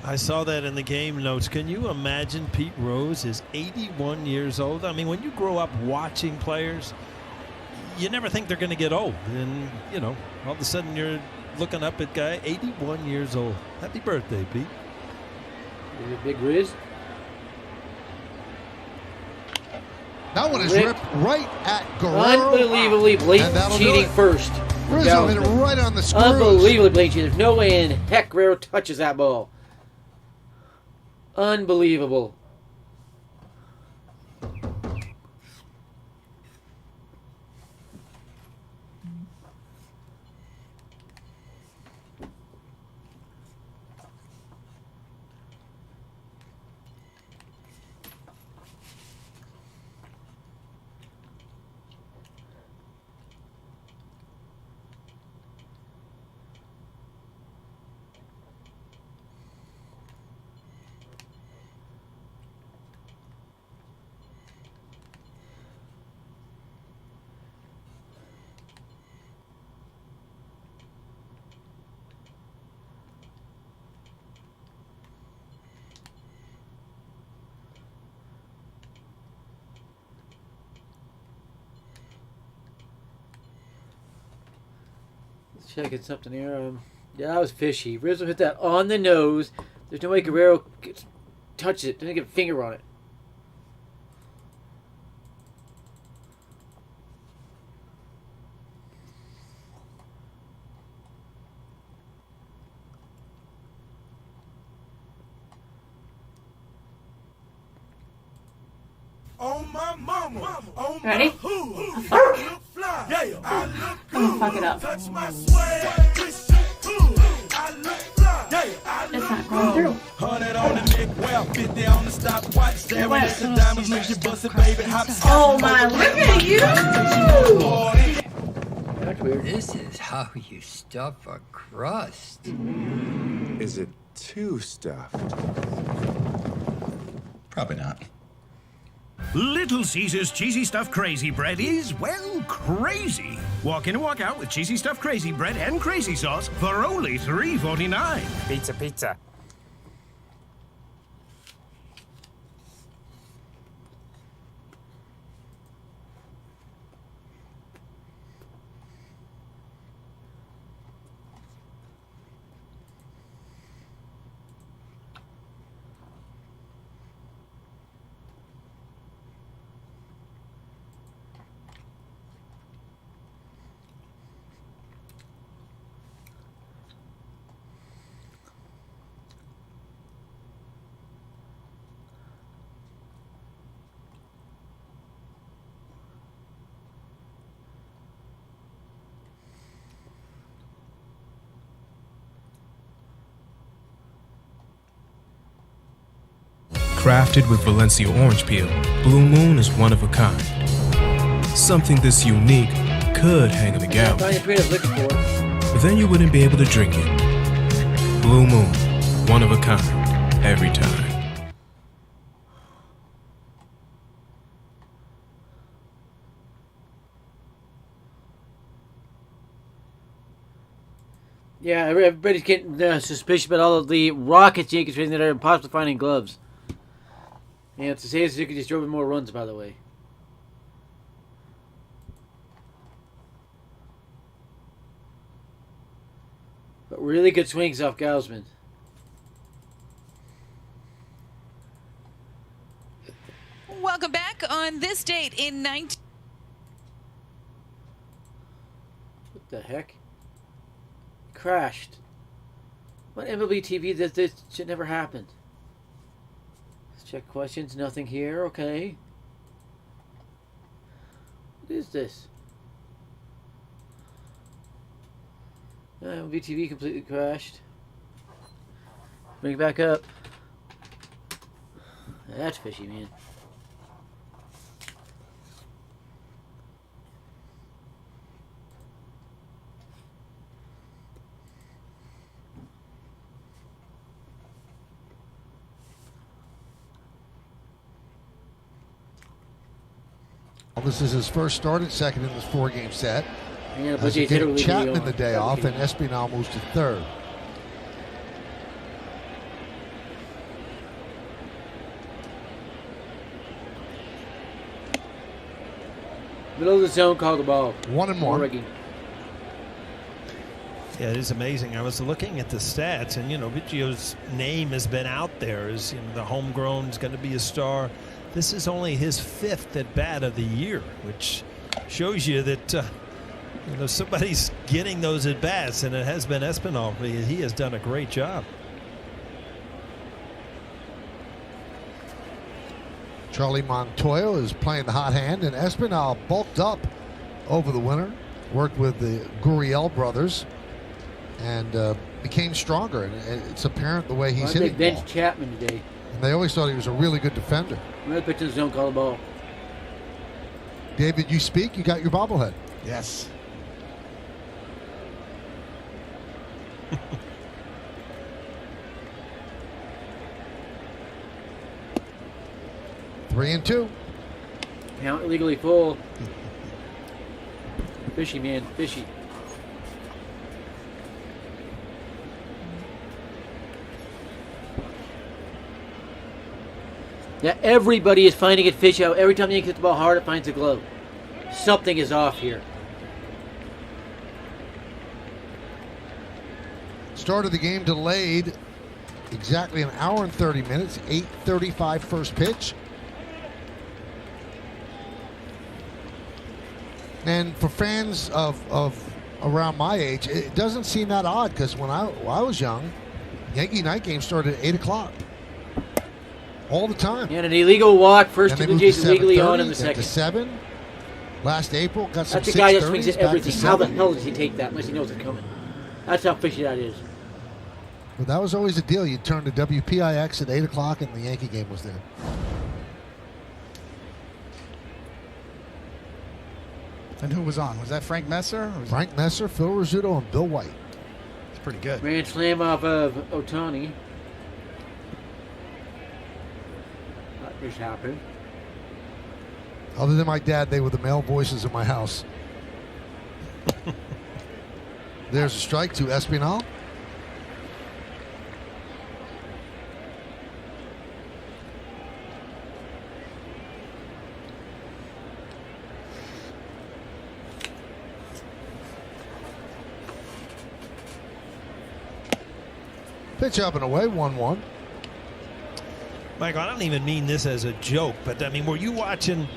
I saw that in the game notes. Can you imagine Pete Rose is 81 years old? I mean, when you grow up watching players, you never think they're going to get old. And, all of a sudden you're looking up at guy 81 years old. Happy birthday, Pete. Big Riz. That one is ripped right at Guerrero. Unbelievably blatant cheating first. Rizzo hit it right on the screws. Unbelievably blatant cheating. There's no way in heck Guerrero touches that ball. Unbelievable. Checking something here. Yeah, that was fishy. Rizzo hit that on the nose. There's no way Guerrero touches it. Didn't get a finger on it. Oh my mama, oh my Ready? I'm gonna fuck it up. It's not going through. 100 on the neck, well, 50 on the stopwatch. Staring at the diamonds, make you bust it, baby. Oh my, look at you! This is how you stuff a crust. Is it too stuffed? Probably not. Little Caesar's Cheesy Stuffed Crazy Bread is, well, crazy. Walk in and walk out with Cheesy Stuffed Crazy Bread and Crazy Sauce for only $3.49. Pizza, pizza. Crafted with Valencia orange peel, Blue Moon is one of a kind. Something this unique could hang in the gallery, but then you wouldn't be able to drink it. Blue Moon, one of a kind, every time. Yeah, everybody's getting suspicious about all of the Rockets Yankees that are impossible finding gloves. Yeah, to say you could just drove in more runs, by the way. But really good swings off Gausman. Welcome back on this date in 19... What the heck? Crashed. What MLB TV does this shit never happened? Let's check questions. Nothing here. Okay. What is this? MLB TV completely crashed. Bring it back up. That's fishy, man. This is his first start at second in this four-game set. Yeah, As he gave Chapman the day off, and Espinal moves to third. Middle of the zone, call the ball. 1-1. Yeah, it is amazing. I was looking at the stats, and, Biggio's name has been out there as the homegrown is going to be a star. This is only his 5th at bat of the year, which shows you that somebody's getting those at bats, and it has been Espinal. He has done a great job. Charlie Montoya is playing the hot hand, and Espinal bulked up over the winter, worked with the Gurriel brothers, and became stronger. And it's apparent the way he's hitting. Bench Chapman today. And they always thought he was a really good defender. Red pitchers don't call the ball. David, you speak. You got your bobblehead. Yes. Three and two. Count illegally full. Fishy, man. Fishy. Yeah, everybody is finding it fish out. Every time you hit the ball hard, it finds a glove. Something is off here. Start of the game delayed exactly an hour and 30 minutes. 8:35 first pitch. And for fans of around my age, it doesn't seem that odd, because when I was young, Yankee night game started at 8 o'clock. All the time. And an illegal walk. First two Blue Jays illegally on in the to second. 7. Last April, got some 6:30s. That's a guy that swings at everything. How the 7. hell does he take that unless he knows it's coming? That's how fishy that is. But that was always the deal. You'd turn to WPIX at 8 o'clock and the Yankee game was there. And who was on? Was that Frank Messer? Frank Messer, Phil Rizzuto, and Bill White. It's pretty good. Grand slam off of Ohtani. That just happened. Other than my dad, they were the male voices in my house. There's a strike to Espinal. Pitch up and away, 1-1. Michael, I don't even mean this as a joke, but I mean, were you watching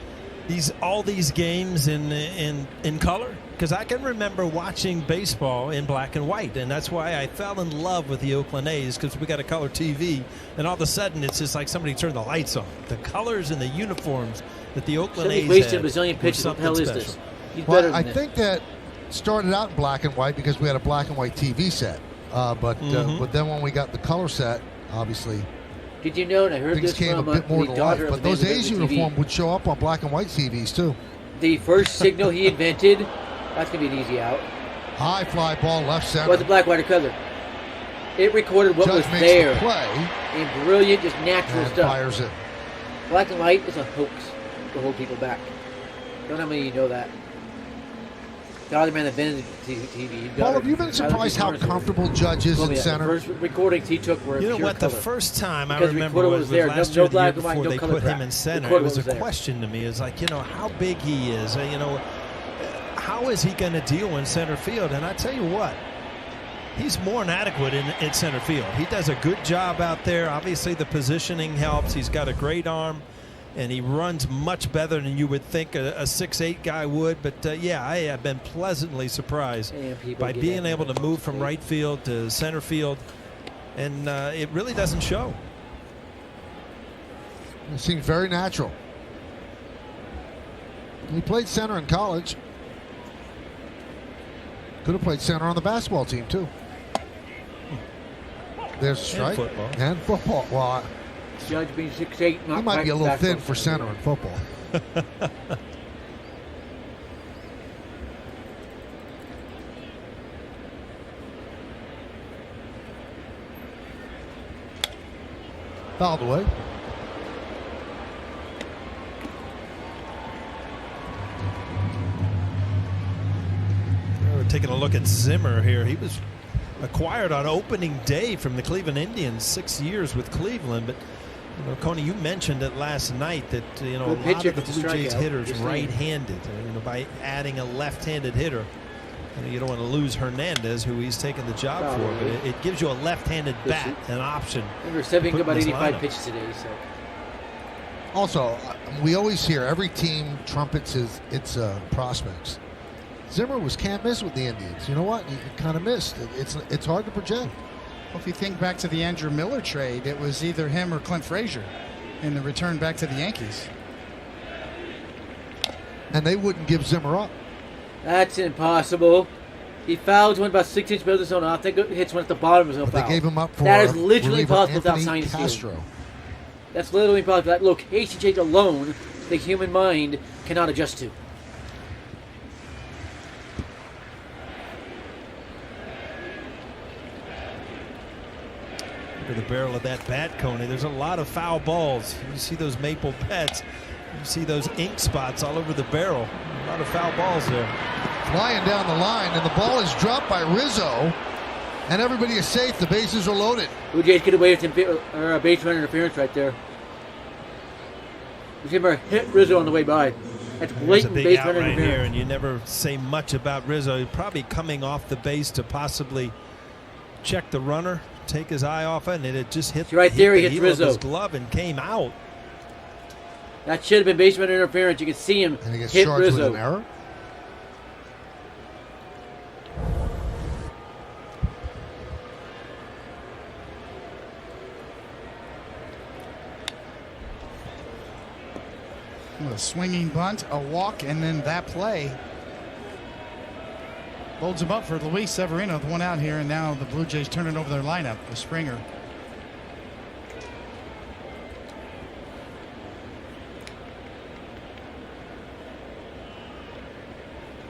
all these games in color? Because I can remember watching baseball in black and white, and that's why I fell in love with the Oakland A's, because we got a color TV, and all of a sudden it's just like somebody turned the lights on. The colors and the uniforms that the Oakland A's wasted had a bazillion pitches. What the hell is this? He's well, better than I this. think that started out in black and white because we had a black and white TV set. But then when we got the color set, obviously, did you know? And I heard things this came from a bit more the to daughter life. of But the those man who A's invented uniform TV. would show up on black and white TVs too. The first signal he invented, that's gonna be an easy out. High fly ball left center. Was the black, white, or color? It recorded what Judge was makes there. the play In brilliant, just natural and stuff. fires it. Black and white is a hoax to hold people back. Don't know how many of you know that. The other man that invented TV. Paul, have you been surprised how comfortable Judge is in center? The first recordings he took were You know pure what? color. The first time I Because the remember recorder was there. last No year, the year black and white, before no they color put him crap. in The center. recorder It was a there. question to me. It's like, how big he is. How is he going to deal in center field? And I tell you what, he's more than adequate in center field. He does a good job out there. Obviously, the positioning helps. He's got a great arm, and he runs much better than you would think a 6'8" guy would. But, yeah, I have been pleasantly surprised by being able to move from right field to center field, and it really doesn't show. It seems very natural. He played center in college. Could have played center on the basketball team, too. There's a strike. And football. Well, Judge being 6'8", he might be a little thin for center in football. Fouled away. We're taking a look at Zimmer here. He was acquired on opening day from the Cleveland Indians, 6 years with Cleveland. But, Coney, you mentioned it last night that, a lot of the Blue Jays hitters right-handed. By adding a left-handed hitter, you don't want to lose Hernandez, who he's taken the job for. But it gives you a left-handed bat, an option. Remember, Severino got about put in 85 this lineup. pitches today, so. Also, we always hear every team trumpets its prospects. Zimmer was can't miss with the Indians. You know what? He kind of missed. It's hard to project. Well, if you think back to the Andrew Miller trade, it was either him or Clint Frazier in the return back to the Yankees. And they wouldn't give Zimmer up. That's impossible. He fouls one about 6 inches below the zone off. That hits one at the bottom of his own foul. They gave him up for that is literally impossible without Anthony signing Castro. stealing. That's literally impossible. That location change alone, the human mind cannot adjust to. Look at the barrel of that bat, Coney. There's a lot of foul balls. You see those maple pets. You see those ink spots all over the barrel. A lot of foul balls there. Flying down the line, and the ball is dropped by Rizzo. And everybody is safe. The bases are loaded. Blue Jays get away with a base runner interference right there. Zimmer hit Rizzo on the way by. That's blatant base runner right interference. here, and you never say much about Rizzo. He's probably coming off the base to possibly check the runner, take his eye off it, and it just hit. See, right there, he the hits heel of Rizzo. his glove and came out. That should have been base runner interference. You can see him And he gets hit charged Rizzo. with an error. A swinging bunt, a walk, and then that play holds him up for Luis Severino, the one out here, and now the Blue Jays turning over their lineup with Springer.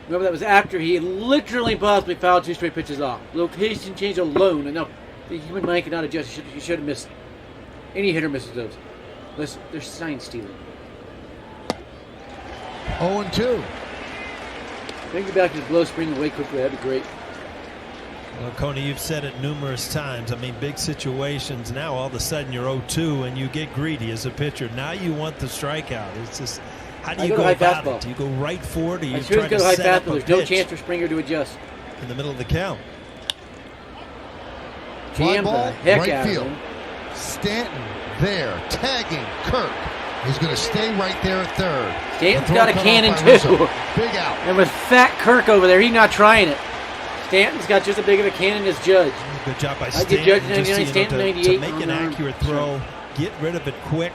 Remember, that was after he literally possibly fouled 2 straight pitches off. Location change alone, and now the human mind cannot adjust. You should have missed. Any hitter misses those. Unless they're sign stealing. 0-2. Bring it back to blow Springer away quickly. That'd be great. Well, Coney, you've said it numerous times. I mean, big situations. Now, all of a sudden, you're 0-2, and you get greedy as a pitcher. Now you want the strikeout. It's just, how do you go about it? Do you go right for it, or you try to set up a There's no pitch chance for Springer to adjust. in the middle of the count? Fly Jam ball, the heck right out of field. him. Stanton there, tagging Kirk. He's going to stay right there at third. Stanton's The got a throw cut cannon, off by Rizzo. too. Big out. And with fat Kirk over there, he's not trying it. Stanton's got just as big of a cannon as Judge. Good job by I Stanton. give Judge just, 99, Stanton to 98. make an accurate throw, get rid of it quick,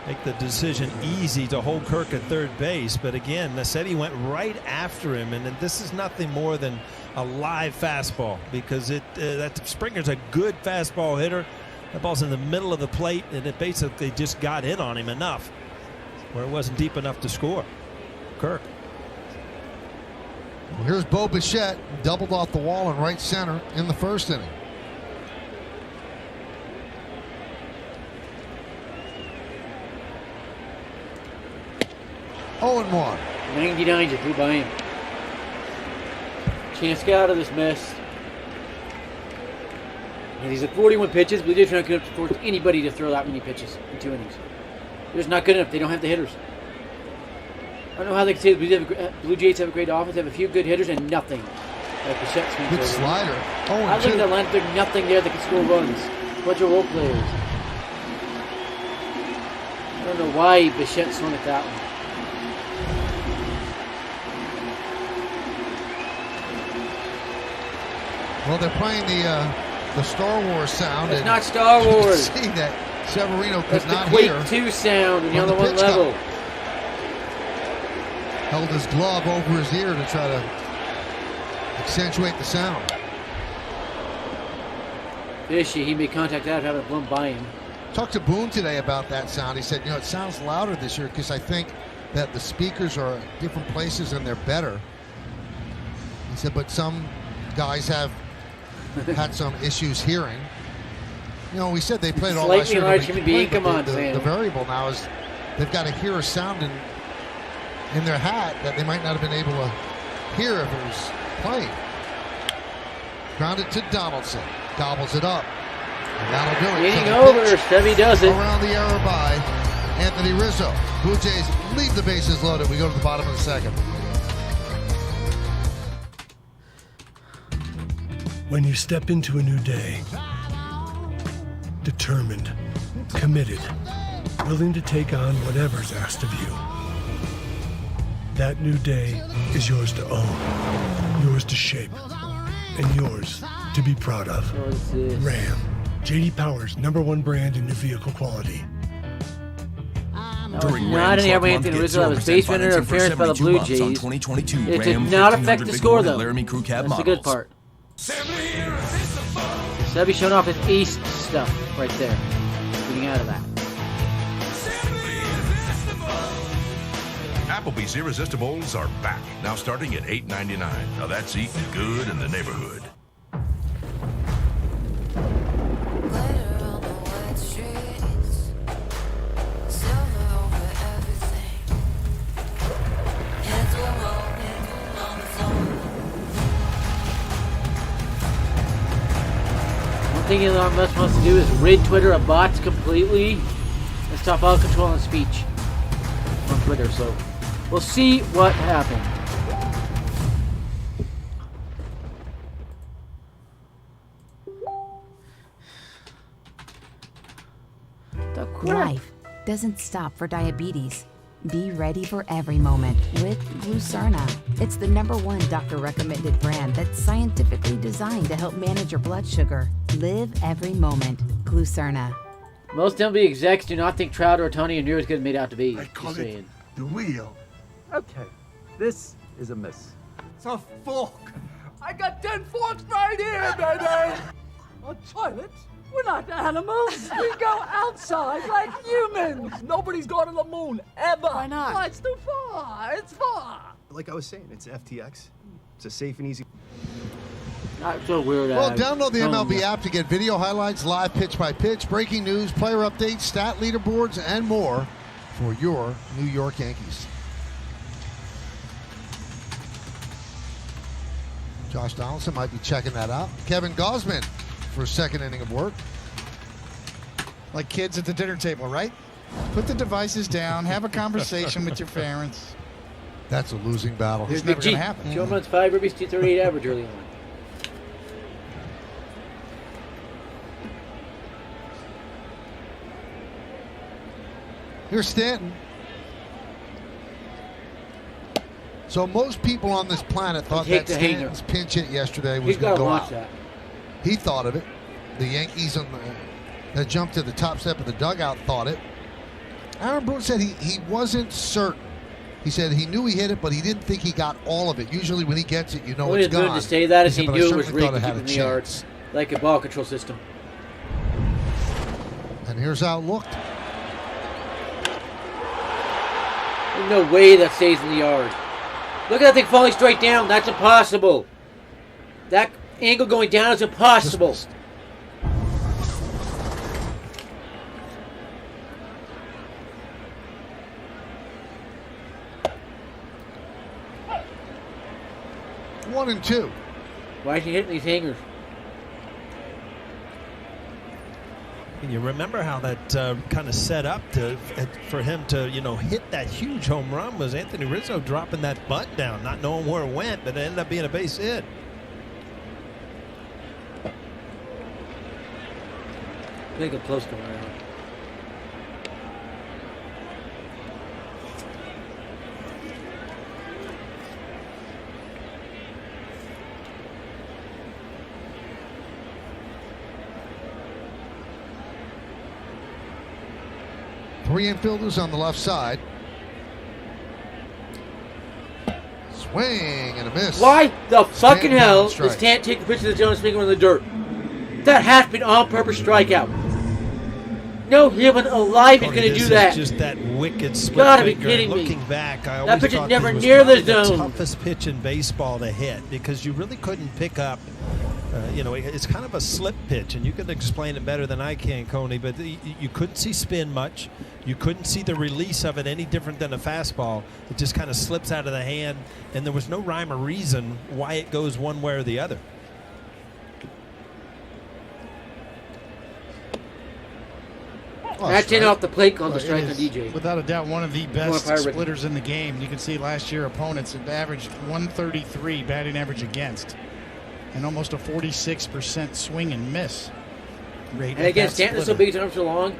make the decision easy to hold Kirk at third base. But again, Nassetti went right after him, and this is nothing more than a live fastball because that Springer's a good fastball hitter. That ball's in the middle of the plate, and it basically just got in on him enough where it wasn't deep enough to score. Kirk. Well, here's Bo Bichette, doubled off the wall in right center in the first inning. Oh, and 1. 99 just blew by him. Chance to get out of this mess. And he's at 41 pitches. Blue Jays are not good enough to force anybody to throw that many pitches in 2 innings. They're just not good enough. They don't have the hitters. I don't know how they can say the Blue Jays have a great offense. They have a few good hitters and nothing. Like Bichette swings Good over. slider. Oh, I and look at 2. the lineup. There's nothing there that can score runs. A bunch of role players. I don't know why Bichette swung at that one. Well, they're playing the Star Wars sound. It's and not Star Wars. You can see that Severino could That's not the Quake hear. 2 sound when you're on on the the one pitch level. count. Held his glove over his ear to try to accentuate the sound. Fishy, he made contact out of having it blown by him. Talked to Boone today about that sound. He said, you know, it sounds louder this year because I think that the speakers are at different places and they're better. He said, but some guys have had some issues hearing. You know, we said they played all last Slightly year. large nobody human could play, being, come but on, the Sam. variable now is they've got to hear a sound in their hat that they might not have been able to hear if it was playing. Grounded to Donaldson. Gobbles it up. And that'll do it. Getting So the over, pitch Stevie does it. around the error by Anthony Rizzo. Blue Jays leave the bases loaded. We go to the bottom of the second. When you step into a new day, determined, committed, willing to take on whatever's asked of you. That new day is yours to own, yours to shape, and yours to be proud of. Ram, J.D. Power's #1 brand in new vehicle quality. During not an airman Anthony Rizzo that was base runner interference by the Blue Jays. It did not affect the score though. That's the good part. Sebby showing off his ace stuff right there. Getting out of that. Applebee's Irresistibles are back, now starting at $8.99. Now that's eating good in the neighborhood. One thing Elon Musk wants to do is rid Twitter of bots completely and stop all control on speech on Twitter, so we'll see what happens. Life doesn't stop for diabetes. Be ready for every moment with Glucerna. It's the #1 doctor-recommended brand that's scientifically designed to help manage your blood sugar. Live every moment. Glucerna. Most MLB execs do not think Trout or Tony are near as good as made out to be. Just saying. The wheel. Okay, this is a miss. It's a fork. I got 10 forks right here, baby. A toilet? We're not animals. We go outside like humans. Nobody's gone to the moon ever. Why not? Why, it's too far. It's far. Like I was saying, it's FTX. It's a safe and easy. Not so weird. Well, download the MLB app to get video highlights, live pitch-by-pitch, breaking news, player updates, stat leaderboards, and more for your New York Yankees. Josh Donaldson might be checking that out. Kevin Gausman for a second inning of work. Like kids at the dinner table, right? Put the devices down, have a conversation with your parents. That's a losing battle. It's never going to happen. 2 months, 5 ribbies, 238 average early on. Here's Stanton. So most people on this planet thought that Stanton's pinch hit yesterday was going to go out. That. He thought of it. The Yankees that jumped to the top step of the dugout thought it. Aaron Boone said he wasn't certain. He said he knew he hit it, but he didn't think he got all of it. Usually when he gets it, you know it's gone. To say that is he said, knew it was rigged to keep in the yards, like a ball control system. And here's how it looked. There's no way that stays in the yard. Look at that thing falling straight down. That's impossible. That angle going down is impossible. One and two. Why is he hitting these hangers? And you remember how that kind of set up for him to, hit that huge home run was Anthony Rizzo dropping that bunt down, not knowing where it went, but it ended up being a base hit. Make it close to him. 3 infielders on the left side. Swing and a miss. Why the fucking hell does Tant take a picture of Jonas Finger in the dirt? That has been on-purpose strikeout. No human alive is going to do that. Just that wicked split Gotta be finger. kidding me. Looking back, I That always pitch is thought never this was near the probably zone. toughest pitch in baseball to hit because you really couldn't pick up. It's kind of a slip pitch, and you can explain it better than I can, Coney. But you couldn't see spin much. You couldn't see the release of it any different than a fastball. It just kind of slips out of the hand, and there was no rhyme or reason why it goes one way or the other. That's in off the plate on the strike on DJ. Without a doubt, one of the best splitters in the game. You can see last year opponents had averaged 133 batting average against, and almost a 46% swing and miss rate. And again, Stanton's so big, his arms are long.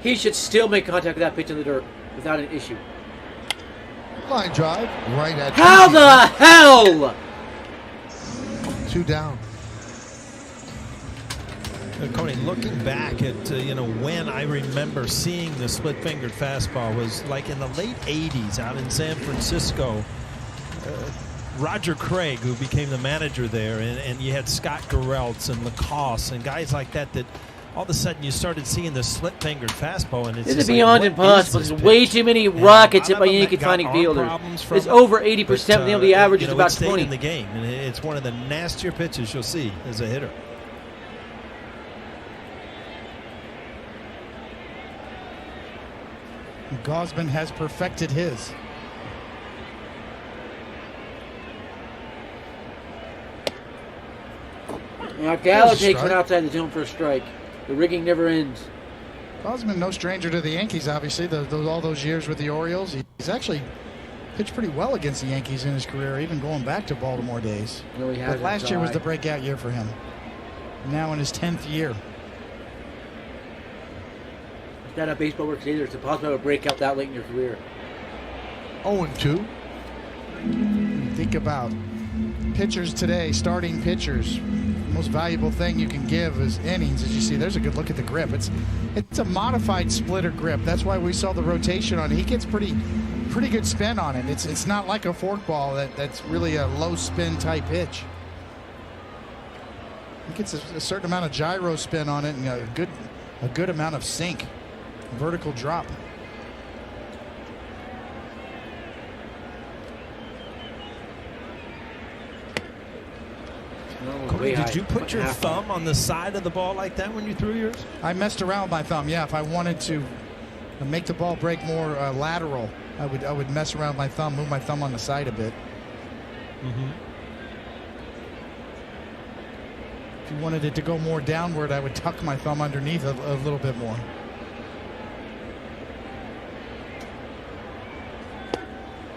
He should still make contact with that pitch in the dirt without an issue. Line drive, right at. How the hell? 2 down. Coney, looking back at when I remember seeing the split-fingered fastball was like in the late '80s out in San Francisco. Roger Craig, who became the manager there, and you had Scott Gereltz and Lacoste and guys like that all of a sudden you started seeing the split-fingered fastball, and it's beyond impossible. There's way too many rockets hit by Yankee finding fielders. It's over 80%. The average is about 20. In the game, and it's one of the nastier pitches you'll see as a hitter. Gausman has perfected his. Now Gallo takes one outside the zone for a strike. The rigging never ends. Gausman, no stranger to the Yankees, obviously. All those years with the Orioles. He's actually pitched pretty well against the Yankees in his career, even going back to Baltimore days. No, he hasn't. But last year was the breakout year for him. Now in his 10th year. It's not how baseball works either. It's impossible to have a breakout that late in your career. 0-2. Think about pitchers today, starting pitchers. The most valuable thing you can give is innings. As you see, there's a good look at the grip. It's a modified splitter grip. That's why we saw the rotation on it. He gets pretty good spin on it. It's not like a forkball that's really a low spin type pitch. He gets a certain amount of gyro spin on it and a good amount of sink, vertical drop. Cody, did you put your thumb on the side of the ball like that when you threw yours? I messed around with my thumb, yeah. If I wanted to make the ball break more lateral, I would mess around with my thumb, move my thumb on the side a bit. Mm-hmm. If you wanted it to go more downward, I would tuck my thumb underneath a little bit more.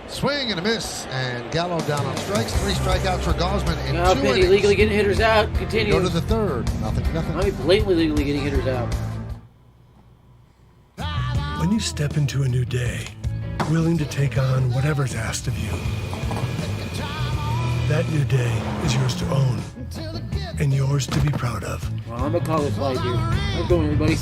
Swing and a miss, and Gallo down on strikes. 3 strikeouts for Gausman in 2 innings. Illegally getting hitters out. Continues. Go to the 3rd. Nothing. I mean, blatantly illegally getting hitters out. When you step into a new day, willing to take on whatever's asked of you, that new day is yours to own and yours to be proud of. Well, I'm gonna call this light here. How's it going, everybody?